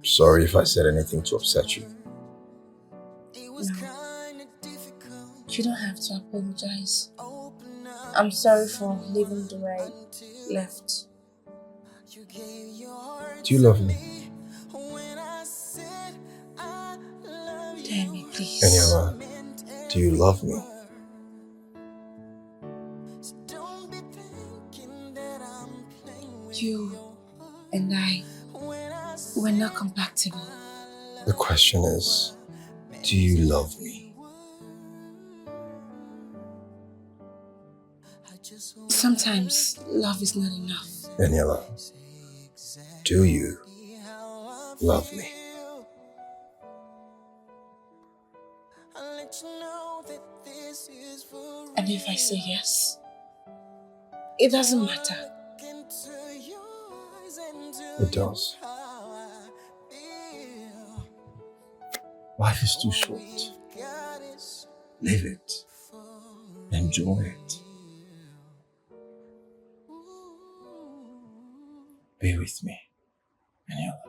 Sorry if I said anything to upset you.
You don't have to apologize. I'm sorry for leaving the way I left.
Do you love me?
Tell me, please.
Eniola, do you love me?
You and I, we're not compatible.
The question is, do you love me?
Sometimes love is not enough.
Eniola, do you love me?
And if I say yes, it doesn't matter.
It does. Life is too short. Live it. Enjoy it. Be with me, Eniola.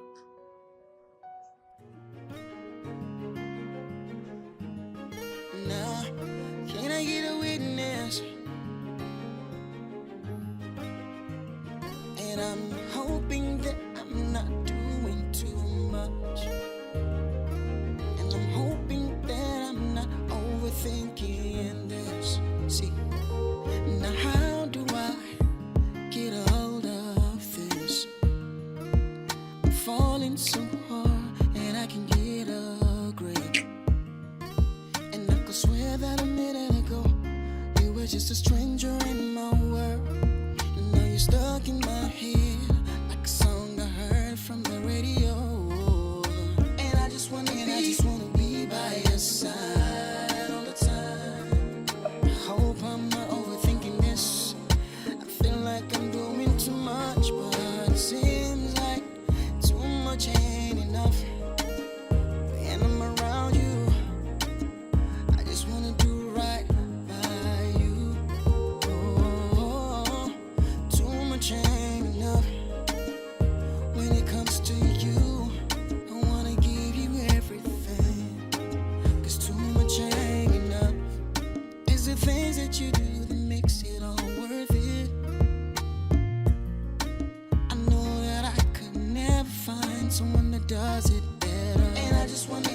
Now, can I get a witness? And I'm hoping that I'm not doing too much. And I'm hoping that I'm not overthinking this. See, now how do I get a hold of this? I'm falling so hard and I can get a grip. And I could swear that a minute ago you were just a stranger in my world. And now you're stuck in my head like a song I heard from the radio. And I just wanna be by your side all the time. I hope I'm not overthinking this. I feel like I'm doing too much, but it seems like too much ain't enough. And I'm around you. I just wanna do right by you. Oh, too much ain't enough. When it comes to you, I wanna give you everything. 'Cause too much ain't enough. It's the things that you do that makes it all worth it. I know that I could never find someone that does it better. And I just wanna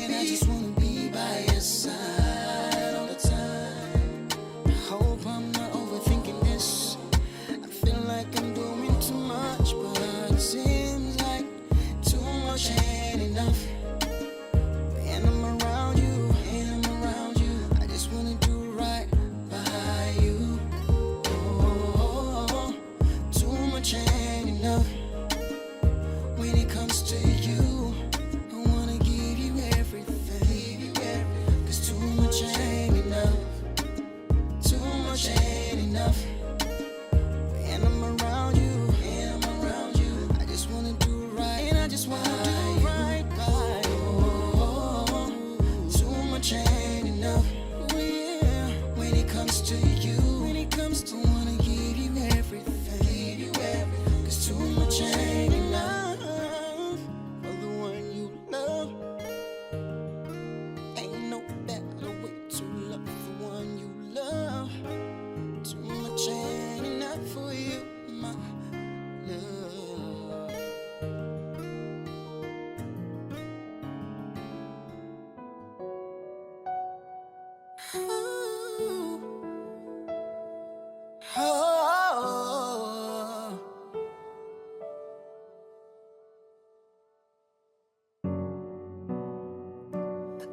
be by your side all the time. I hope I'm not overthinking this. I feel like I'm doing too much, but it seems like too much ain't enough. And I'm around you, I just wanna do right by you. Oh, too much ain't enough. When it comes to you, I wanna give you everything. 'Cause too much ain't enough. Too much ain't enough. And I'm around you, I just wanna do right, and I just wanna do right by you. Oh, too much ain't enough. Oh, yeah. When it comes to you, I wanna give you everything. 'Cause too much ain't enough for the one you love. Ain't no better way to love the one you love. Too much ain't enough for you, my love. Oh.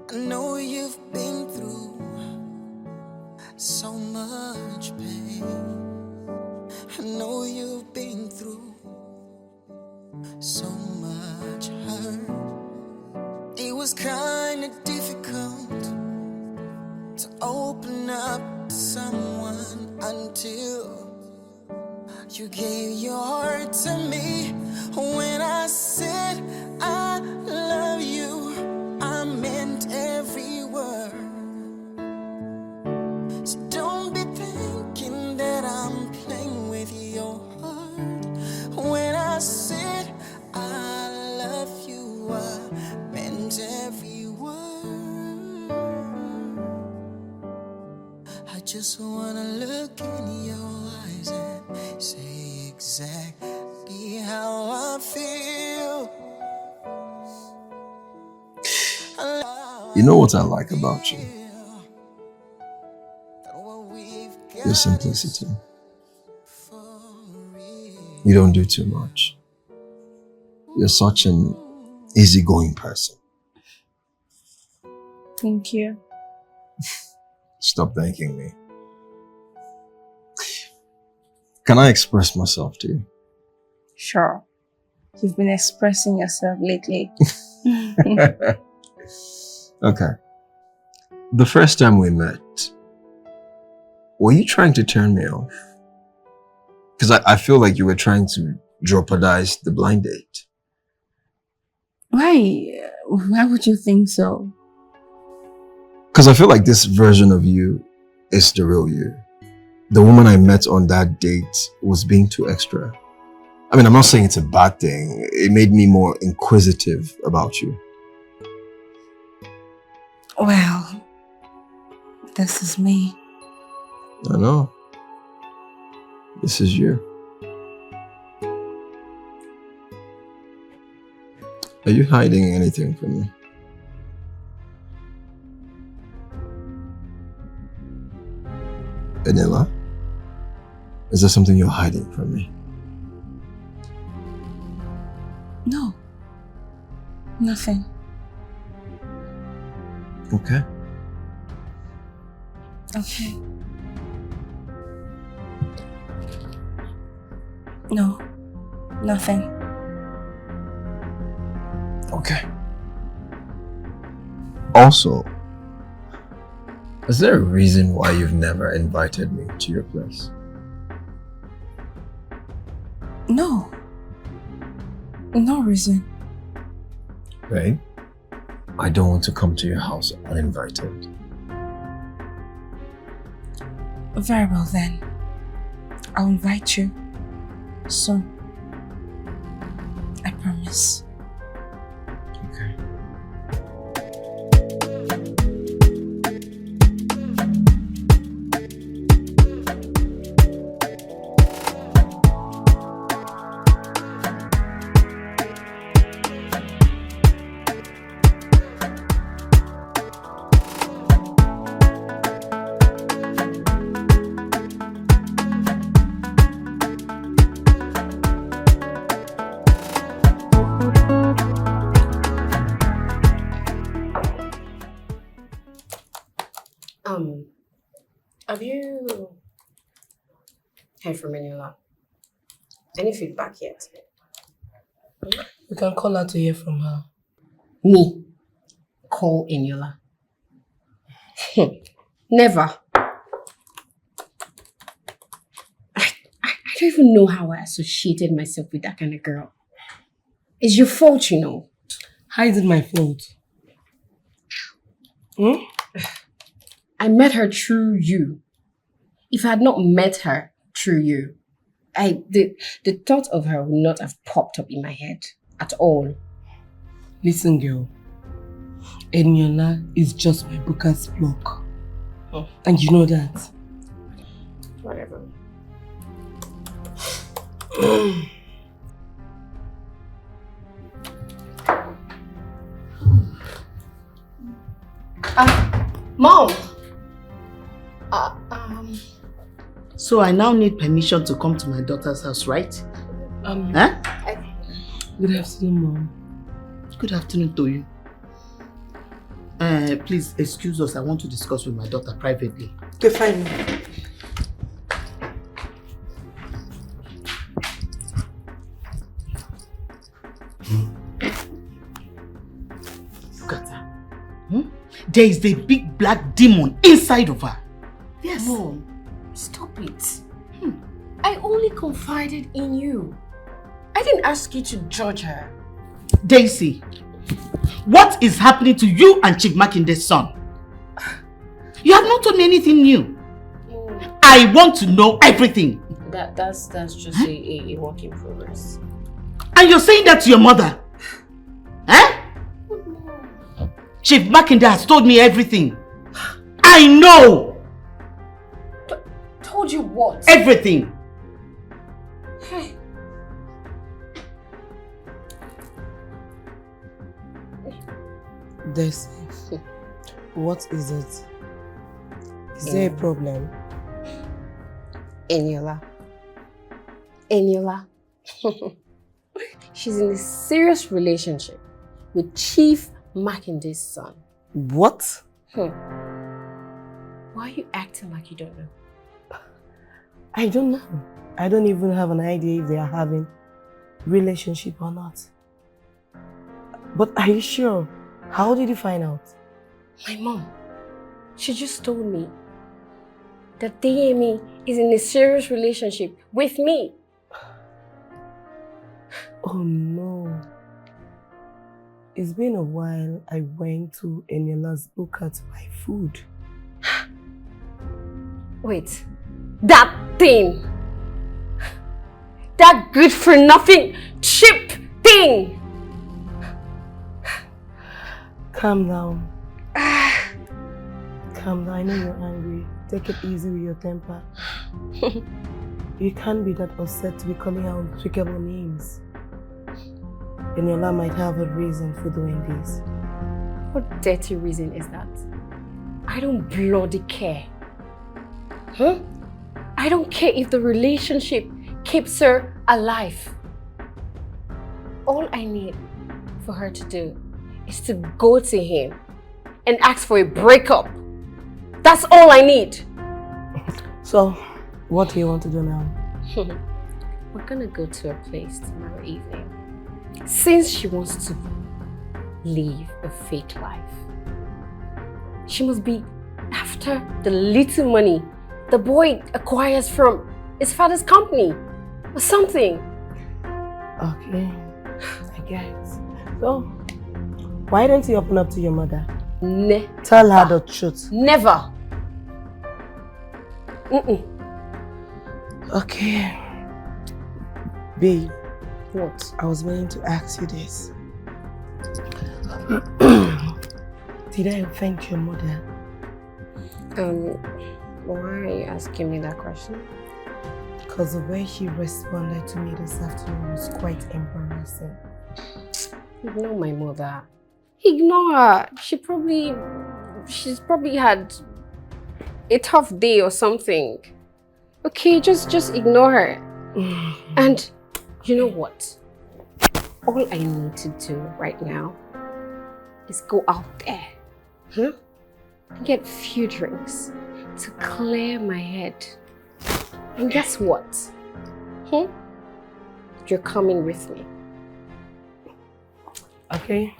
I know you've been through so much pain. I know you've been through so much hurt. It was kinda difficult to open up to someone until you gave your heart to me. When I said I love you, I meant every word. So don't be thinking that I'm playing with your heart. When I said I love you, I meant every word. I just wanna look in your eyes and say exactly how I feel.
You know what I like about you? Your simplicity. You don't do too much. You're such an easygoing person.
Thank you.
Stop thanking me. Can I express myself to you?
Sure. You've been expressing yourself lately.
Okay. The first time we met, were you trying to turn me off? Because I feel like you were trying to jeopardize the blind date.
Why? Why would you think so?
Because I feel like this version of you is the real you. The woman I met on that date was being too extra. I mean, I'm not saying it's a bad thing. It made me more inquisitive about you.
Well, this is me.
I know. This is you. Are you hiding anything from me? Vanilla? Is there something you're hiding from me?
No. Nothing.
Okay.
Okay. No. Nothing.
Okay. Also, is there a reason why you've never invited me to your place?
No. No reason.
Babe, I don't want to come to your house uninvited.
Very well then. I'll invite you soon. I promise.
Okay.
Have you heard from Eniola? Any feedback yet?
We can call her to hear from her.
Me? Call Eniola? Never. I don't even know how I associated myself with that kind of girl. It's your fault, you know.
How is it my fault?
I met her through you. If I had not met her through you, the thought of her would not have popped up in my head at all.
Listen, girl. Eniola is just my booker's block.
Oh.
And you know that.
Whatever. Mom!
So I now need permission to come to my daughter's house, right?
Good afternoon, Mom.
Good afternoon to you. Please excuse us. I want to discuss with my daughter privately.
Okay, fine.
Look at her. There is a big black demon inside of her. Yes.
Mom, stop it. I only confided in you. I didn't ask you to judge her.
Daisy, what is happening to you and Chief Makinde's son? You have not told me anything new. I want to know everything.
That's just a work in progress.
And you're saying that to your mother? Eh? Chief Makinde has told me everything. I know!
Told you what?
Everything.
Hey.
Daisy, what is it? Is there a problem?
Eniola. She's in a serious relationship with Chief Makinde's son.
What?
Why are you acting like you don't know?
I don't know. I don't even have an idea if they are having relationship or not. But are you sure? How did you find out?
My mom. She just told me that Deyemi is in a serious relationship with me.
Oh no. It's been a while. I went to Eniola's booker to buy food.
Wait, that thing! That good-for-nothing, cheap thing!
Calm down. Calm down. I know you're angry. Take it easy with your temper. You can't be that upset to be calling out unspeakable names. Eniola might have a reason for doing this.
What dirty reason is that? I don't bloody care. Huh? I don't care if the relationship keeps her alive. All I need for her to do is to go to him and ask for a breakup. That's all I need.
So, what do you want to do now?
We're gonna go to a place tomorrow evening. Since she wants to live a fake life, she must be after the little money the boy acquires from his father's company or something.
Okay, I guess. So, why don't you open up to your mother? Tell her the truth.
Never.
Okay. Babe.
What?
I was meaning to ask you this. Did I offend your mother?
Why are you asking me that question?
Because the way she responded to me this afternoon was quite embarrassing.
Ignore my mother. Ignore her. She's probably had a tough day or something. Okay, just ignore her. And you know what? All I need to do right now is go out there, and get a few drinks to clear my head. And guess what? You're coming with me.
Okay.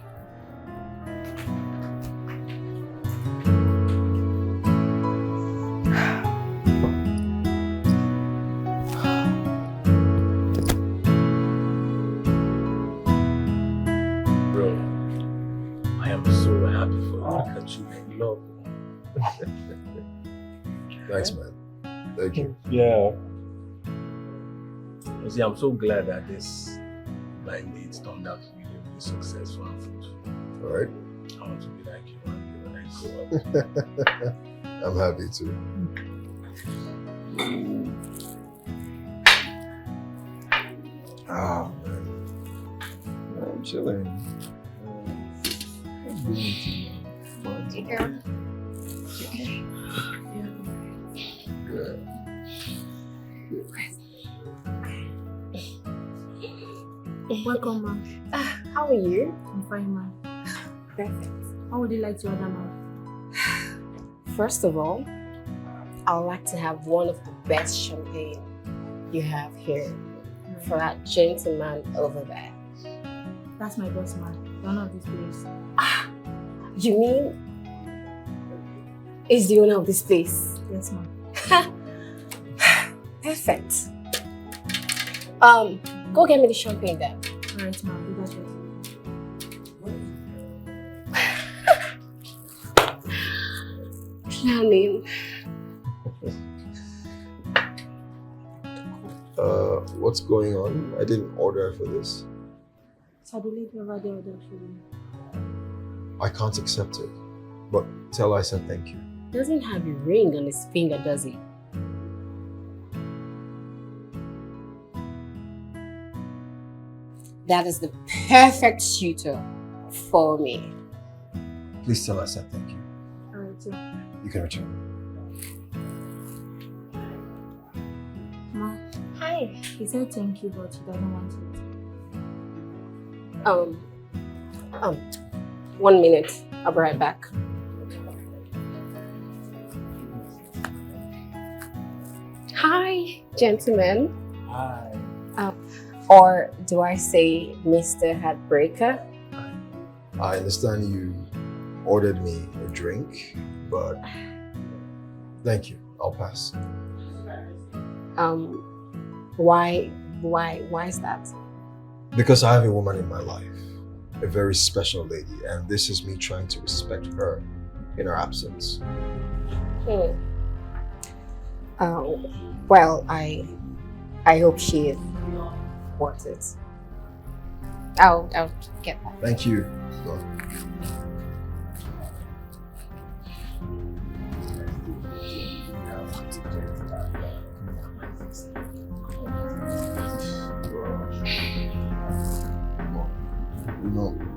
Bro, I am so happy for you. Look at you in love.
Thanks, man. Thank you.
Yeah. You see, I'm so glad that this blind date turned out to be really successful and fruitful.
All right.
I want to be like you when I grow up.
I'm happy too. Oh, man. I'm chilling.
Take care.
Good.
Welcome, ma'am.
How are you?
I'm fine, ma'am.
Perfect.
How would you like to order, ma'am?
First of all, I would like to have one of the best champagne you have here for that gentleman over there.
That's my boss, ma'am. The owner of this place.
You mean is the owner of this place?
Yes, ma'am.
Perfect. Go get me the champagne then.
Alright, ma'am. Do that right.
Planning.
What's going on? I didn't order for this.
So the lady over there ordered for you.
I can't accept it. But tell her I said thank you.
Doesn't have a ring on his finger, does he? That is the perfect suitor for me.
Please tell her I said thank you.
Alright, yeah.
You can return.
Ma,
Hi.
he said thank you, but he doesn't want it.
1 minute. I'll be right back. Hi, gentlemen.
Hi.
Or do I say Mr. Heartbreaker?
I understand you ordered me a drink, but thank you. I'll pass.
Why is that?
Because I have a woman in my life. a very special lady, and this is me trying to respect her in her absence.
Well, I hope she is worth it. I'll get that.
Thank you.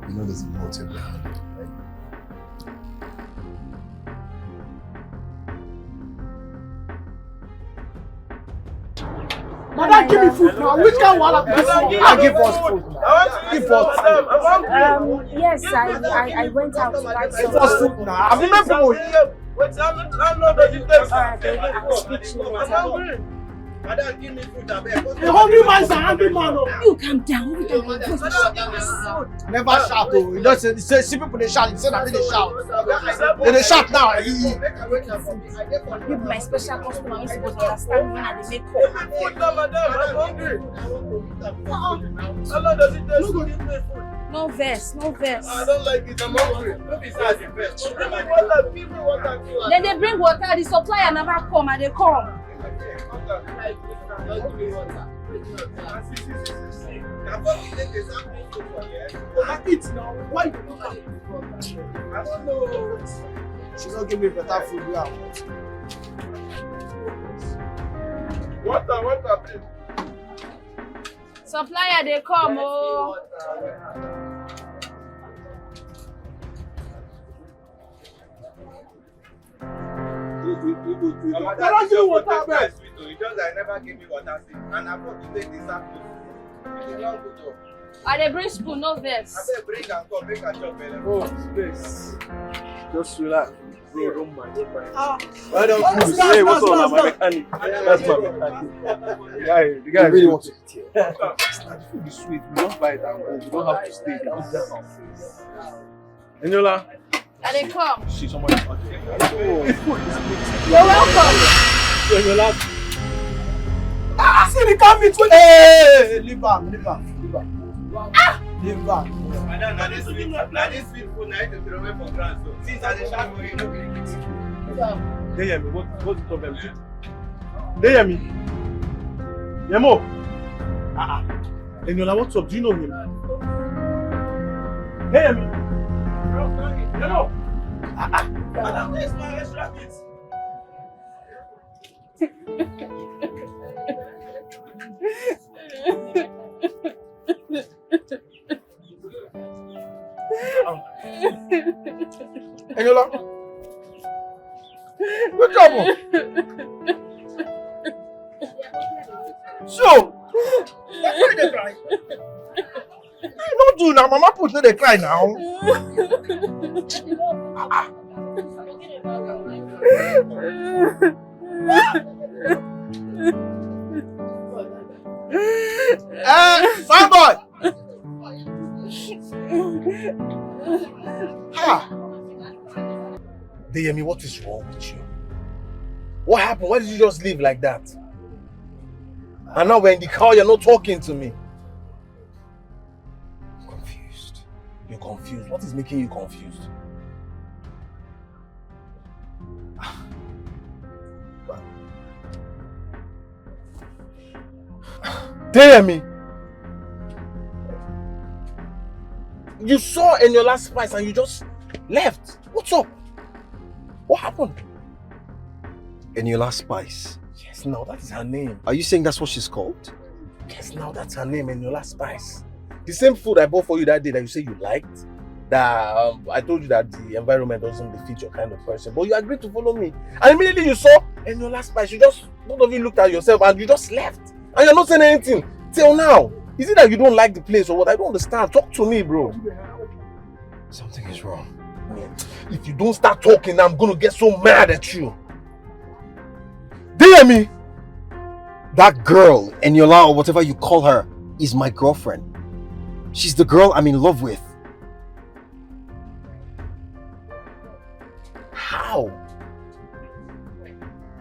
You know there's a motive behind it, right?
Madam, give me food now. Which kind of wahala be this?
I give us food now. Give us food.
Yes, I went out to buy some.
Give us food now. I remember here.
Alright, baby, I'll speak to you later.
A hungry man is a hungry man.
You calm down.
Never shout, oh. You don't say, see people they shout. You say that they shout. They shout now.
You be my special customer. You supposed to understand when I make call. No verse, no verse.
I don't like it. I'm hungry.
Then they bring water. The supplier never come and they come.
Why you look at me? I don't know.
She don't give me better food.
Water, please.
Supplier, they come. Oh.
I never give you water, and I thought to take this apple.
I they bring spoon, no verse.
I said bring and come, make a chop.
Oh, space. Just relax. Bro, don't mind.
Why don't you
say what's up, my mechanic? That's my mechanic. The guy
really wants to eat here.
The food is sweet. We don't buy it and go. We don't have to stay. Eniola.
And they come.
See somebody watching.
You're welcome.
Eniola.
See the car meet when
leave am.
Madam, now this sweet food now to throw away for ground. So since I dey shout for you, no bring it.
They hear me. What's the problem? They hear me. Yemo. Eniola, what's up? Do you know him? They hear me. Yemo.
Madam, where's my extra meat?
Eniola. Good job. So, why they cry? Don't do now. Mama put no they cry now. Fine boy. Deyemi, what is wrong with you? What happened? Why did you just leave like that? And now we're in the car, you're not talking to me. I'm confused. You're confused. What is making you confused? Deyemi! You saw in your last spice and you just left. What's up? What happened?
Eniola Spice.
Yes, now that is her name.
Are you saying that's what she's called?
Yes, now that's her name, Eniola Spice. The same food I bought for you that day that you say you liked. That I told you that the environment doesn't befit your kind of person, but you agreed to follow me. And immediately you saw Eniola Spice, you just, both of you looked at yourself and you just left. And you're not saying anything till now. Is it that you don't like the place or what? I don't understand. Talk to me, bro.
Something is wrong.
If you don't start talking, I'm gonna get so mad at you. Do you hear me?
That girl, Eniola or whatever you call her, is my girlfriend. She's the girl I'm in love with.
How?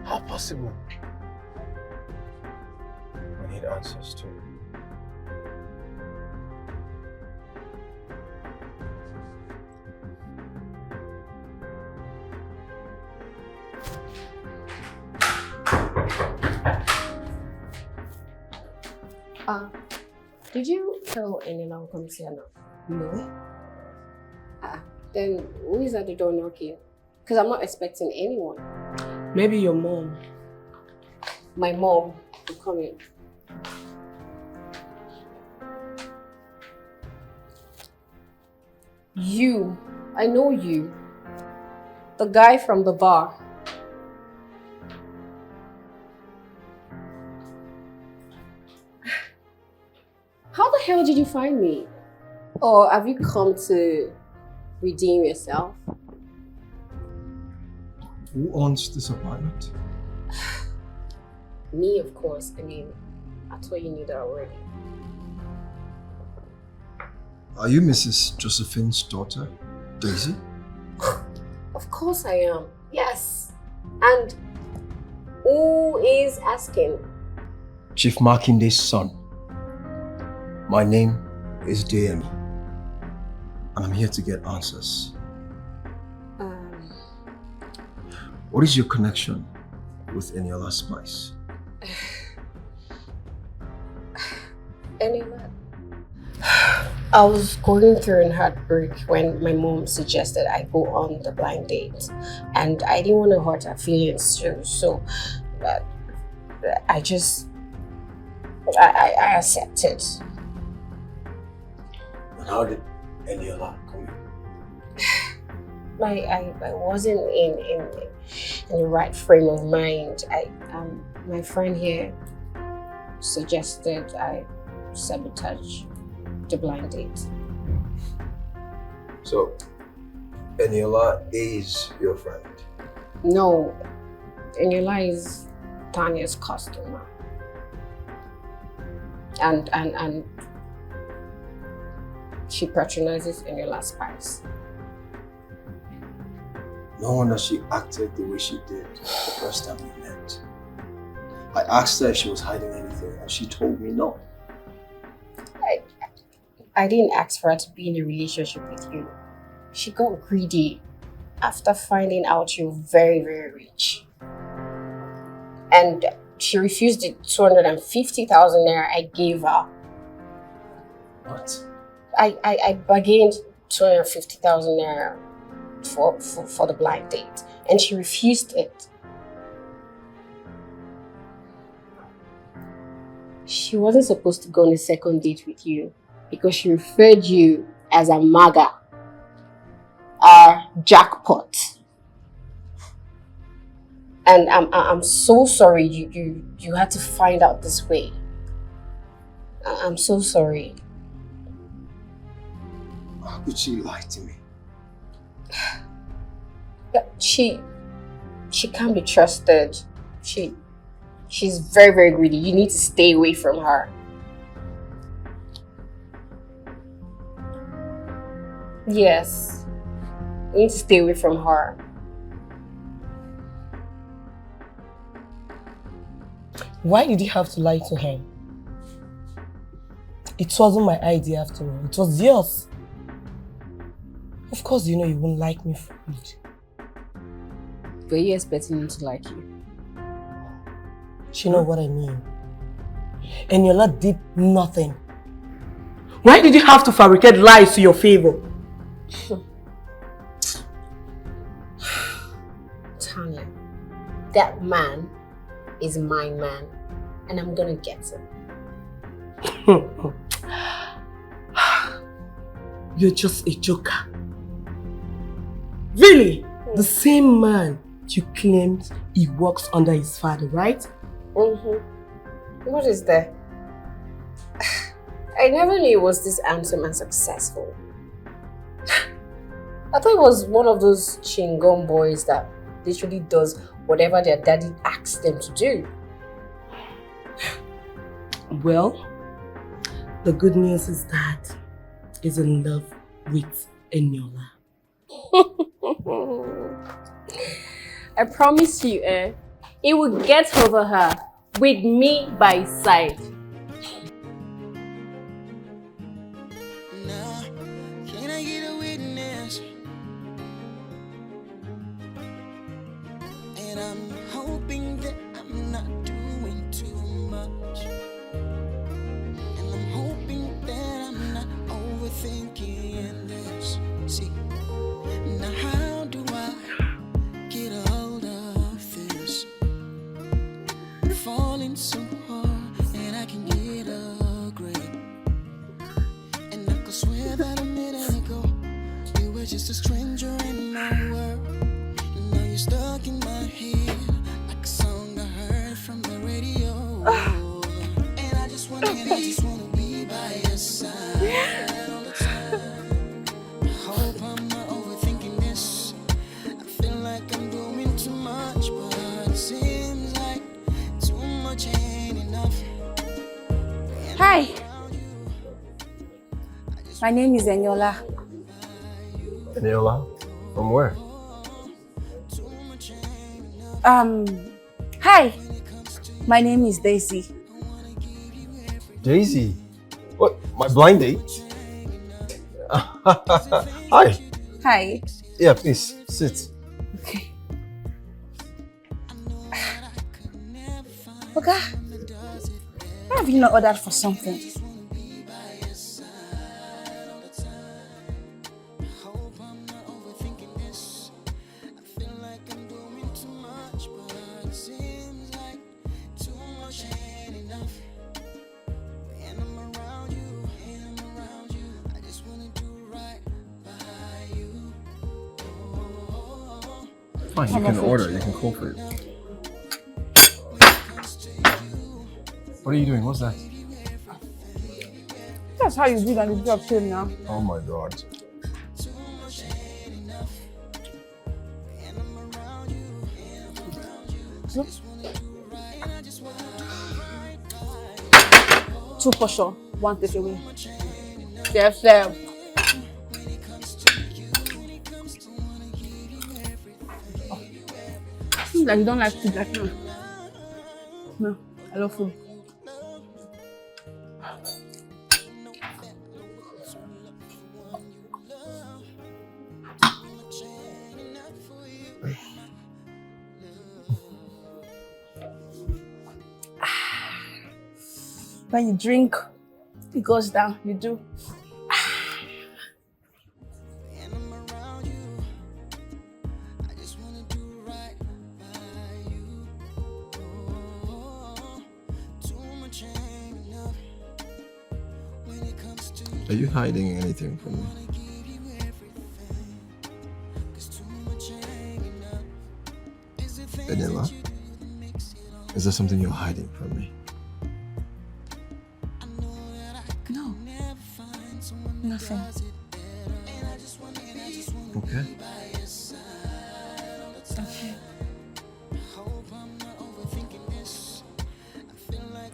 How possible?
I need answers too.
Did you tell anyone comes here now?
No.
Then who is at the door knocking? Because I'm not expecting anyone.
Maybe your mom.
My mom will come in. You. I know you. The guy from the bar. How the hell did you find me? Or have you come to redeem yourself?
Who owns this apartment?
Me, of course. I mean, I thought you knew that already.
Are you Mrs. Josephine's daughter, Daisy?
Of course I am. Yes. And who is asking?
Chief Makinde's son. My name is DM, and I'm here to get answers. What is your connection with Eniola Spice?
Eniola? I was going through a heartbreak when my mom suggested I go on the blind date, and I didn't want to hurt her feelings too, so I accepted.
And how did Eniola come in?
I wasn't in the right frame of mind. My friend here suggested I sabotage the blind date.
So, Eniola is your friend?
No, Eniola is Tanya's customer. And she patronizes Eniola's Spice.
No wonder she acted the way she did the first time we met. I asked her if she was hiding anything, and she told me no.
I didn't ask for her to be in a relationship with you. She got greedy after finding out you were very, very rich. And she refused the 250,000 naira I gave her.
What?
I bargained 250,000 naira for the blind date, and she refused it. She wasn't supposed to go on a second date with you because she referred you as a maga, a jackpot. And I'm so sorry you had to find out this way. I'm so sorry.
How could she lie to me?
She can't be trusted. She's very, very greedy. You need to stay away from her. Yes. You need to stay away from her.
Why did you have to lie to him? It wasn't my idea after all. It was yours. Of course, you know you won't like me for it.
Were you expecting him to like you?
You know what I mean. Eniola did nothing. Why did you have to fabricate lies to your favor?
Tanya, that man is my man, and I'm gonna get him.
You're just a joker. Really? The same man you claimed he works under his father, right?
What is there? I never knew he was this handsome and successful. I thought he was one of those chingom boys that literally does whatever their daddy asks them to do.
Well, the good news is that he's in love with Eniola.
I promise you, he will get over her with me by his side.
Now, can I get a witness? And I'm hoping that I'm not doing too much. so hard, and I can get a grip. And I could swear that a minute ago, you were just a stranger in my world. And now you're stuck in my head, like a song I heard from the radio. And I just wanna be by your side all the time. I hope I'm not overthinking this. I feel like I'm doing too much, but it seems like too much ain't enough.
Hi. My name is Eniola.
Eniola? From where?
Hi. My name is Daisy.
Daisy? What? My blind date? Hi.
Hi.
Yeah, please, sit.
Okay. Okay. Why have you not ordered for something?
Fine, you can order, you can call for it. What are you doing? What's that?
That's how you do on the job too now.
Oh my god.
Two portion, one takeaway. Chef, chef. Seems like you don't like food like me. No, I love food. When you drink, it goes down. You do.
Are you hiding anything from me? Eniola? Is there something you're hiding from me?
No. Nothing.
Okay.
Okay.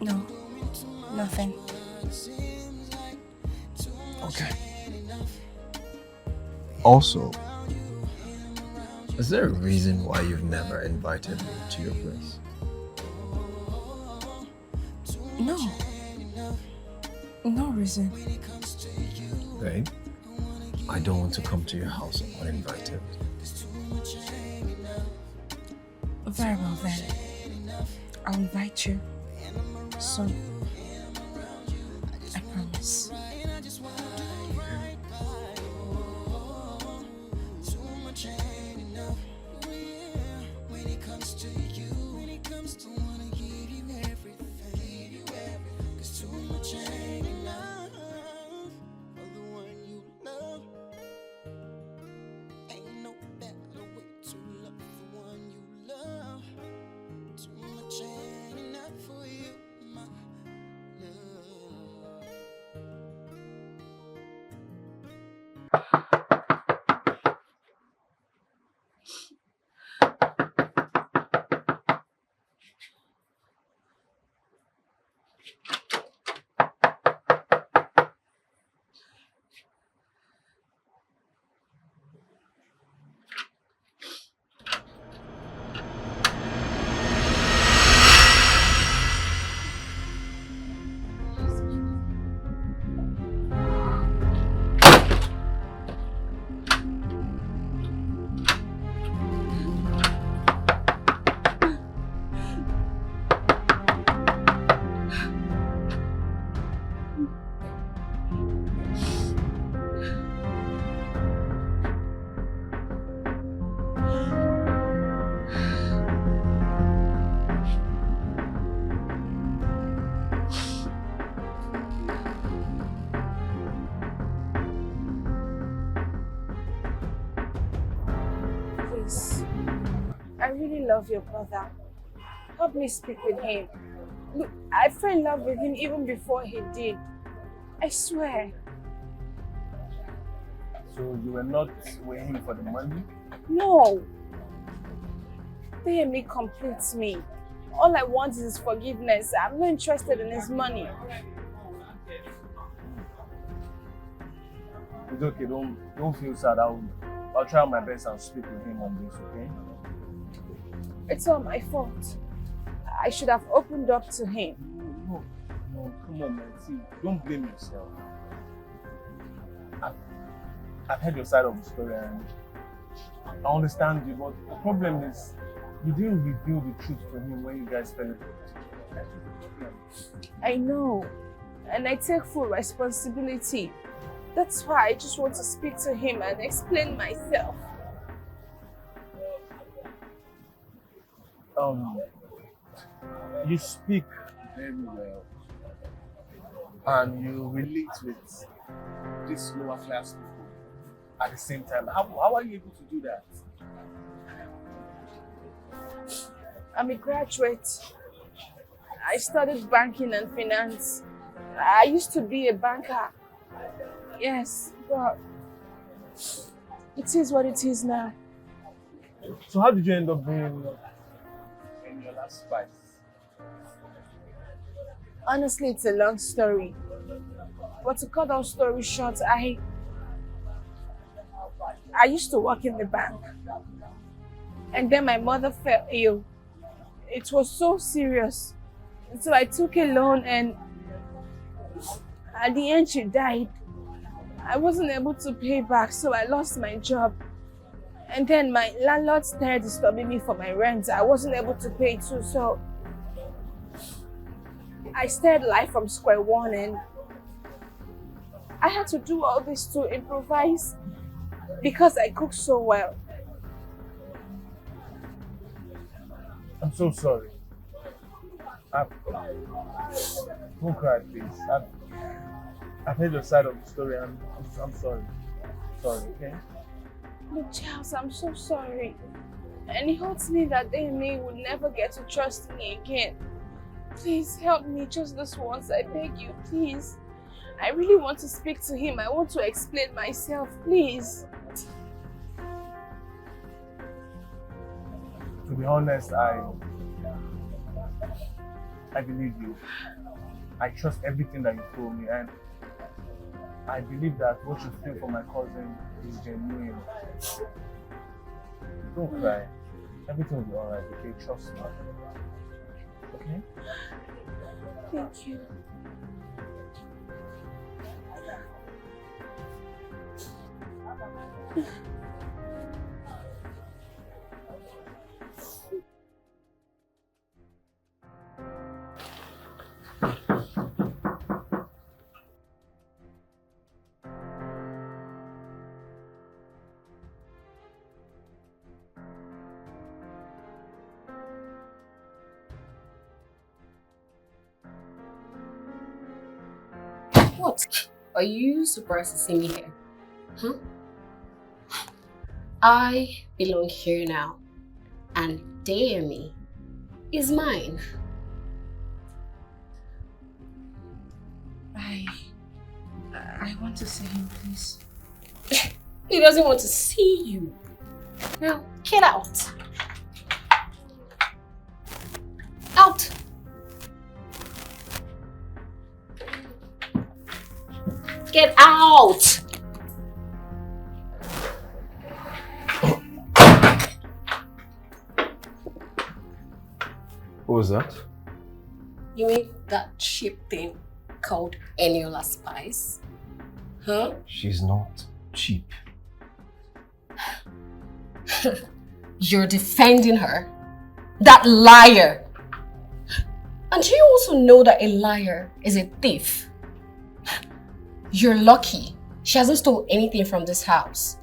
No. Nothing.
Okay. Also, is there a reason why you've never invited me to your place?
No. No reason.
Babe, I don't want to come to your house uninvited.
Very well then. I'll invite you soon. I promise.
love your brother. Help me speak with him. Look, I fell in love with him even before he did. I swear.
So you were not with him for the money?
No. DME completes me. All I want is his forgiveness. I'm not interested in his money.
It's okay, don't feel sad. I'll try my best and speak with him on this, okay?
It's all my fault. I should have opened up to him.
No, come on, man. See, don't blame yourself. I've heard your side of the story and I understand you, but the problem is you didn't reveal the truth to him when you guys fell in love.
I know, and I take full responsibility. That's why I just want to speak to him and explain myself.
You speak very well and you relate with these lower class people at the same time. How are you able to do that?
I'm a graduate. I studied banking and finance. I used to be a banker. Yes, but it is what it is now.
So how did you end up being in your last spice?
Honestly, it's a long story. But to cut our story short, I used to work in the bank. And then my mother fell ill. It was so serious. So I took a loan and at the end she died. I wasn't able to pay back, so I lost my job. And then my landlord started disturbing me for my rent. I wasn't able to pay too, so I started life from square one and I had to do all this to improvise because I cook so well.
I'm so sorry. Don't cry, please. I've heard your side of the story and I'm sorry. Sorry, okay?
Look, Charles, I'm so sorry. And it hurts me that they would never get to trust me again. Please help me just this once, I beg you, please. I really want to speak to him. I want to explain myself, please.
To be honest, I believe you. I trust everything that you told me and I believe that what you feel for my cousin is genuine. Don't cry. Everything will be alright, okay? Trust me. Okay?
Thank you.
What? Are you surprised to see me here? Huh? I belong here now, and Dayemi is mine.
I want to see him, please.
He doesn't want to see you. Now, get out. Out. Get out!
What was that?
You mean that cheap thing called Eniola Spice? Huh?
She's not cheap.
You're defending her? That liar! And do you also know that a liar is a thief? You're lucky. She hasn't stolen anything from this house.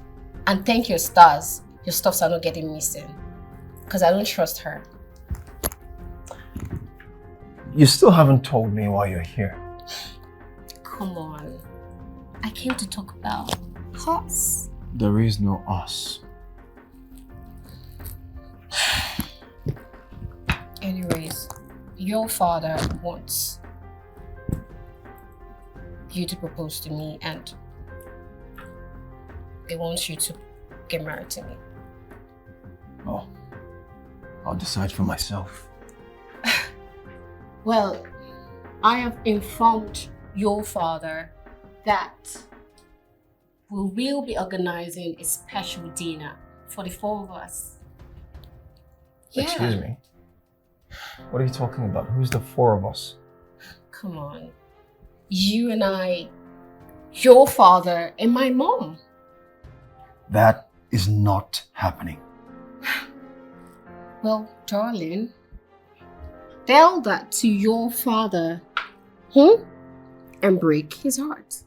And thank your stars, your stuffs are not getting missing. Because I don't trust her.
You still haven't told me why you're here.
Come on. I came to talk about us.
There is no us.
Anyways, your father wants you to propose to me and he wants you to get married to me.
Oh, I'll decide for myself.
Well, I have informed your father that we will be organizing a special dinner for the 4 of us. Yeah.
Excuse me. What are you talking about? Who's the 4 of us?
Come on. You and I, your father, and my mom.
That is not happening.
Well, darling, tell that to your father, and break his heart.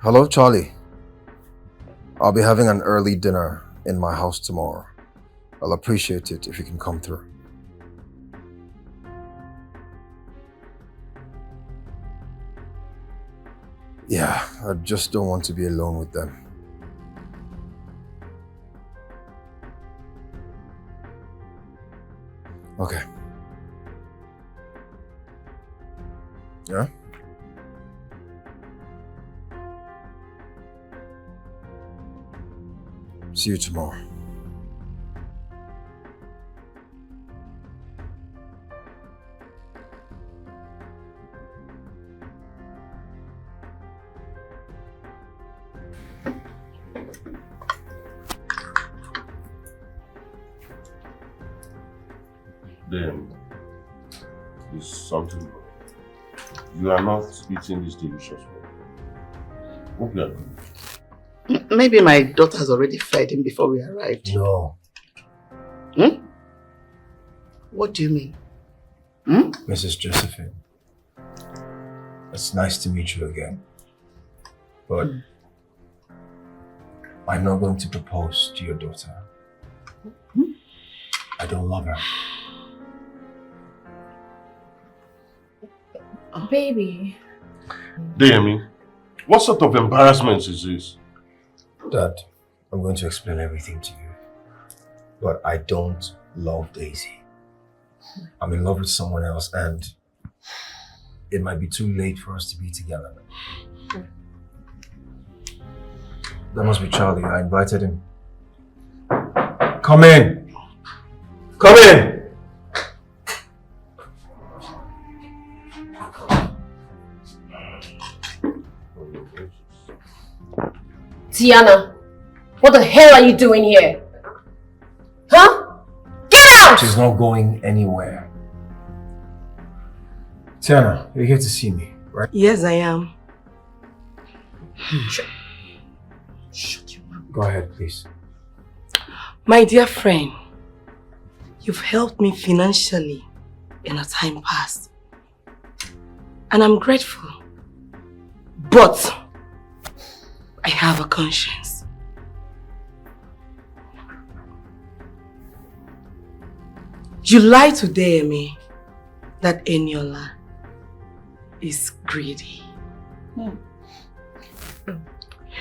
Hello, Charlie. I'll be having an early dinner in my house tomorrow. I'll appreciate it if you can come through. Yeah, I just don't want to be alone with them. Okay. Yeah? See you tomorrow.
Then, is something wrong. You are not eating this delicious food. Hope you are good.
Maybe my daughter has already fed him before we arrived.
No.
What do you mean?
Mrs. Josephine, it's nice to meet you again. But I'm not going to propose to your daughter. I don't love her.
Baby.
Deyemi, what sort of embarrassment is this?
Dad, I'm going to explain everything to you. But I don't love Daisy. I'm in love with someone else and it might be too late for us to be together. That must be Charlie. I invited him. Come in! Come in!
Tiana, what the hell are you doing here? Huh? Get out!
She's not going anywhere. Tiana, you're here to see me, right?
Yes, I am.
Shut your mouth. Go ahead, please.
My dear friend, you've helped me financially in a time past. And I'm grateful. But I have a conscience. You lied to Deyemi that Eniola is greedy.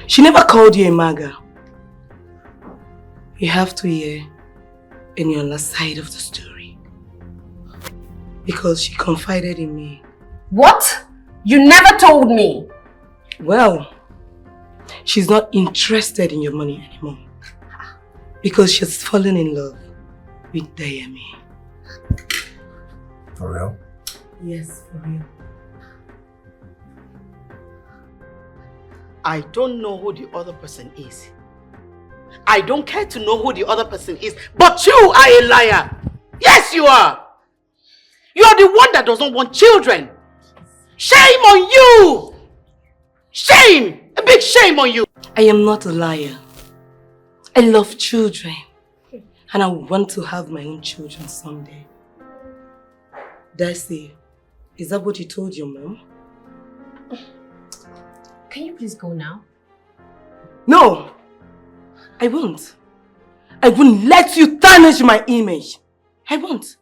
She never called you a maga. You have to hear Eniola's side of the story. Because she confided in me.
What? You never told me!
Well, she's not interested in your money anymore. Because she's fallen in love with Deyemi.
For real?
Yes, for real.
I don't know who the other person is. I don't care to know who the other person is, but you are a liar. Yes, you are. You are the one that doesn't want children. Shame on you. Shame. A big shame on you.
I am not a liar. I love children. And I want to have my own children someday. Darcy, is that what you told your mom?
Can you please go now?
No, I won't. I won't let you tarnish my image. I won't.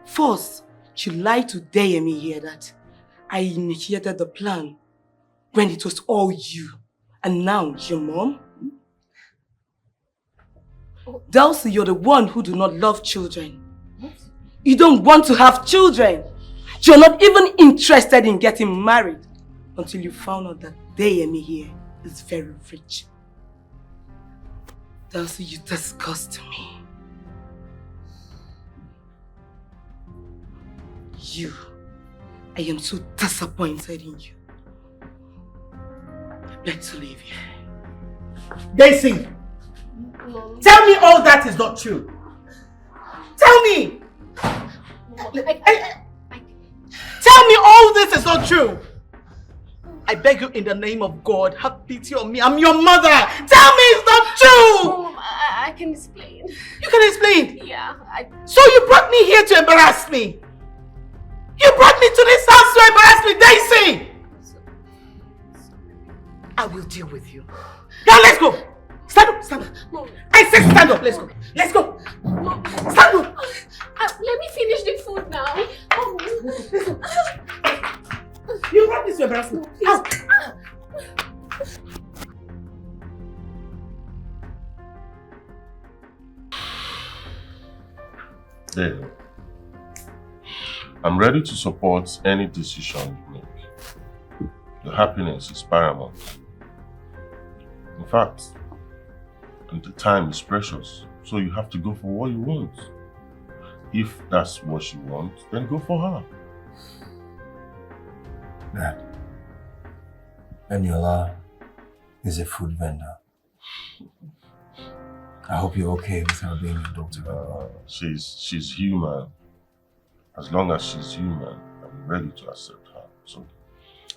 First, you lied to Deyemi here that I initiated the plan when it was all you. And now, your mom? Dulcie, you're the one who do not love children. You don't want to have children. You're not even interested in getting married until you found out that Deyemi here is very rich. Dulcie, you disgust me. I am so disappointed in you. I beg to leave here.
Daisy! Tell me all that is not true. Tell me! Tell me all this is not true. I beg you in the name of God, have pity on me. I'm your mother. Tell me it's not true.
Mom, I can explain.
You can explain?
Yeah.
So you brought me here to embarrass me. You brought me to this house to embarrass me, Daisy. I will deal with you. Now let's go. Stand up, stand up.
Mom.
I said stand up. Let's go. Let's go.
Mom.
Stand up.
Let me finish the food now.
You brought this to embarrass me.
There you go. I'm ready to support any decision you make. Your happiness is paramount. In fact, and the time is precious, so you have to go for what you want. If that's what you want, then go for her.
Dad, Eniola is a food vendor. I hope you're okay with her being your daughter.
She's human. As long as she's human, I'm ready to accept her. So,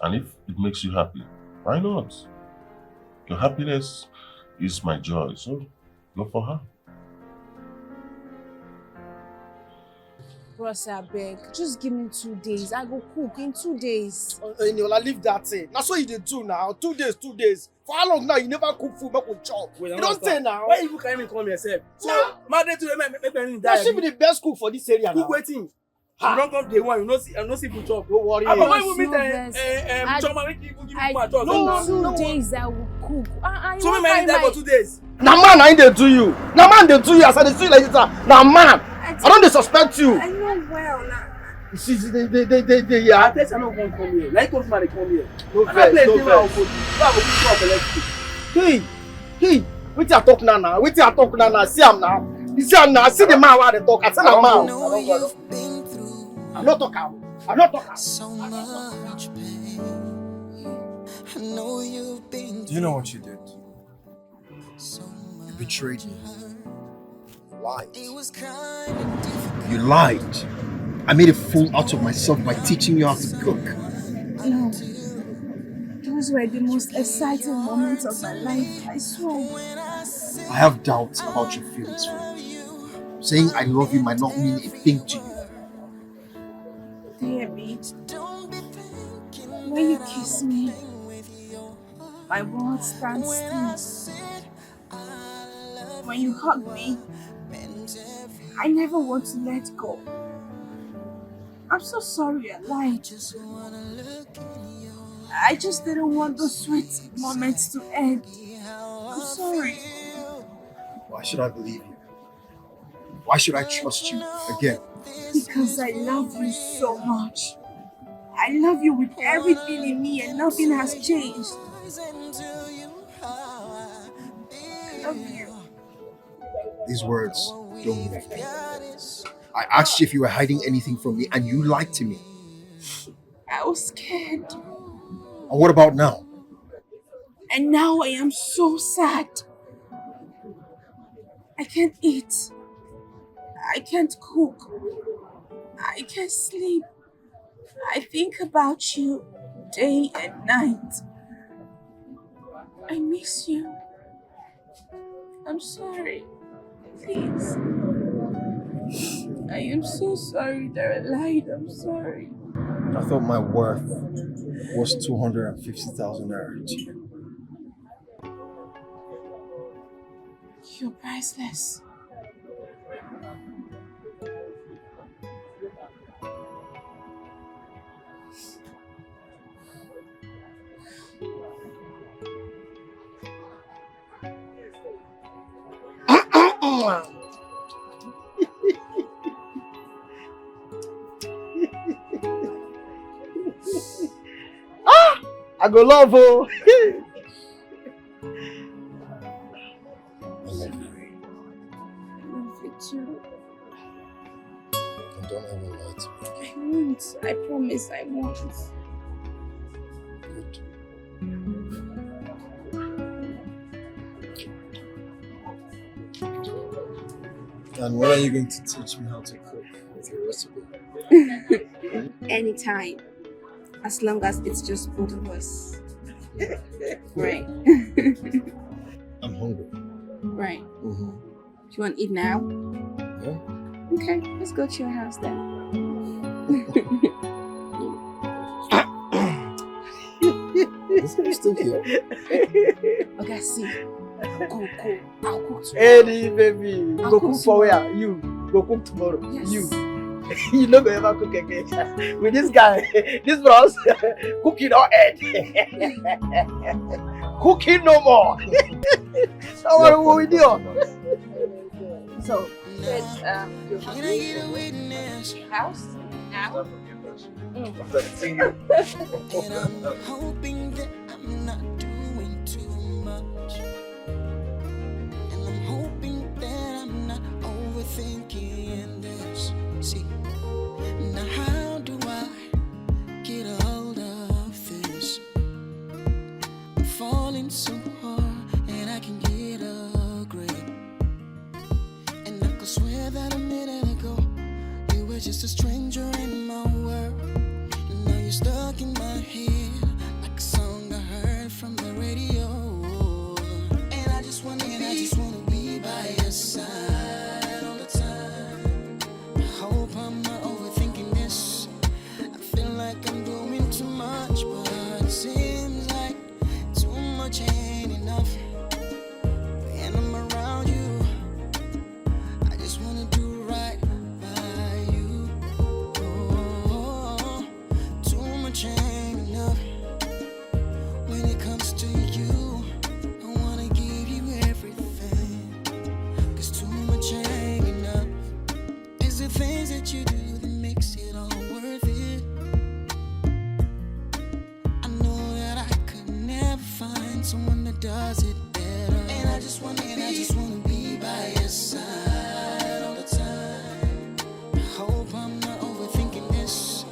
and if it makes you happy, why not? Your happiness is my joy, so go for her.
Bros, I beg. Just give me 2 days. I go cook in 2 days.
Eniola, leave that thing. That's what you did do now. 2 days. For how long now? You never cook food, make we chop. You don't say now.
Why you carry me come yourself? So, Monday to make
Now she be the best cook for this area now.
Cook waiting. You don't come day one, you no see food chop.
Don't worry.
I'm going to meet
Choma,
make you give me my chop.
No, 2 days I will cook.
So me marry there for 2 days.
Now man, I ain't do you. Now man, they do you. As I see like this. Now man, I don't suspect you.
I know well now.
Yeah.
I tell you, I'm not going to come here. Like come here.
No vex. Hey, what you talk now? What you talk now? See him now. You see him now. See the man where they talk. I tell him man. I'm not talking.
So much pain. I know you've been.
Do you know what you did? You betrayed me. You lied.
You lied. I made a fool out of myself by teaching you how to cook.
No. Those were the most exciting moments of my life, I swear.
I have doubts about your feelings for me. Saying I love you might not mean a thing to you.
Dear me, when you kiss me, my world stands still. When you hug me, I never want to let go. I'm so sorry I lied. I just didn't want those sweet moments to end. I'm sorry.
Why should I believe you? Why should I trust you again?
Because I love you so much. I love you with everything in me and nothing has changed. I love you.
These words don't move me. I asked you if you were hiding anything from me and you lied to me.
I was scared.
And what about now?
And now I am so sad.
I can't eat. I can't cook. I can't sleep. I think about you day and night. I miss you. I'm sorry. Please. I am so sorry that I lied. I'm sorry.
I thought my worth was 250,000 naira to you.
You're priceless.
I go love you.
I love you.
I love you too.
And don't ever lie to me.
I won't. I promise I won't.
Good.
And when are you going to teach me how to cook with your recipe?
Anytime. As long as it's just both of us. Right.
I'm hungry.
Right.
Mm-hmm.
Do you want to eat now?
Yeah?
Okay, let's go to your house then.
This guy's still here.
Okay, see. Go. I'll cook tomorrow.
Eddie, baby.
I'll
Go
cook
cook for
tomorrow.
where? You. Go cook tomorrow.
Yes.
You. You don't go ever cook again. With this guy, this bros, cooking or end. Cooking no more. Don't worry, what we do.
So, let's your house now.
And I'm hoping that I'm not doing too much. And I'm hoping that I'm not overthinking this. See, now how do I get a hold of this? I'm falling so hard and I can get a grip. And I could swear that a minute ago you were just a stranger in my world. And now you're stuck in my head like a song I heard from the radio. And I just wanna be by your side all the time. I hope I'm not overthinking this. I feel like I'm doing too much, but it seems like too much ain't enough. And I'm around you. I just wanna do right by you. Oh, too much ain't enough. When it comes to you, I wanna give you everything. 'Cause too much ain't enough. It's the things that you do that makes it all worth it. I know that I could never find someone that does it better. And I just wanna be by your side all the time. I hope I'm not overthinking this.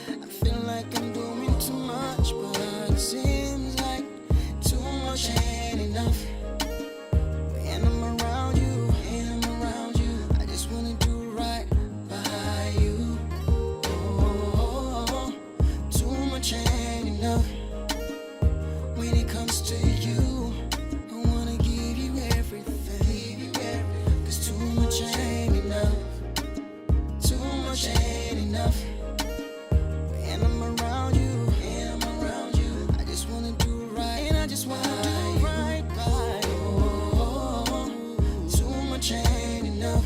I feel like I'm doing too much, but it seems like too much ain't enough. And I'm around you, I just wanna do right by you. Oh, too much ain't enough. When it comes to you, I wanna give you everything. 'Cause too much ain't enough. Too much ain't enough. And I'm around you, I just wanna do right, and I just wanna do right by you. Oh, too much ain't enough.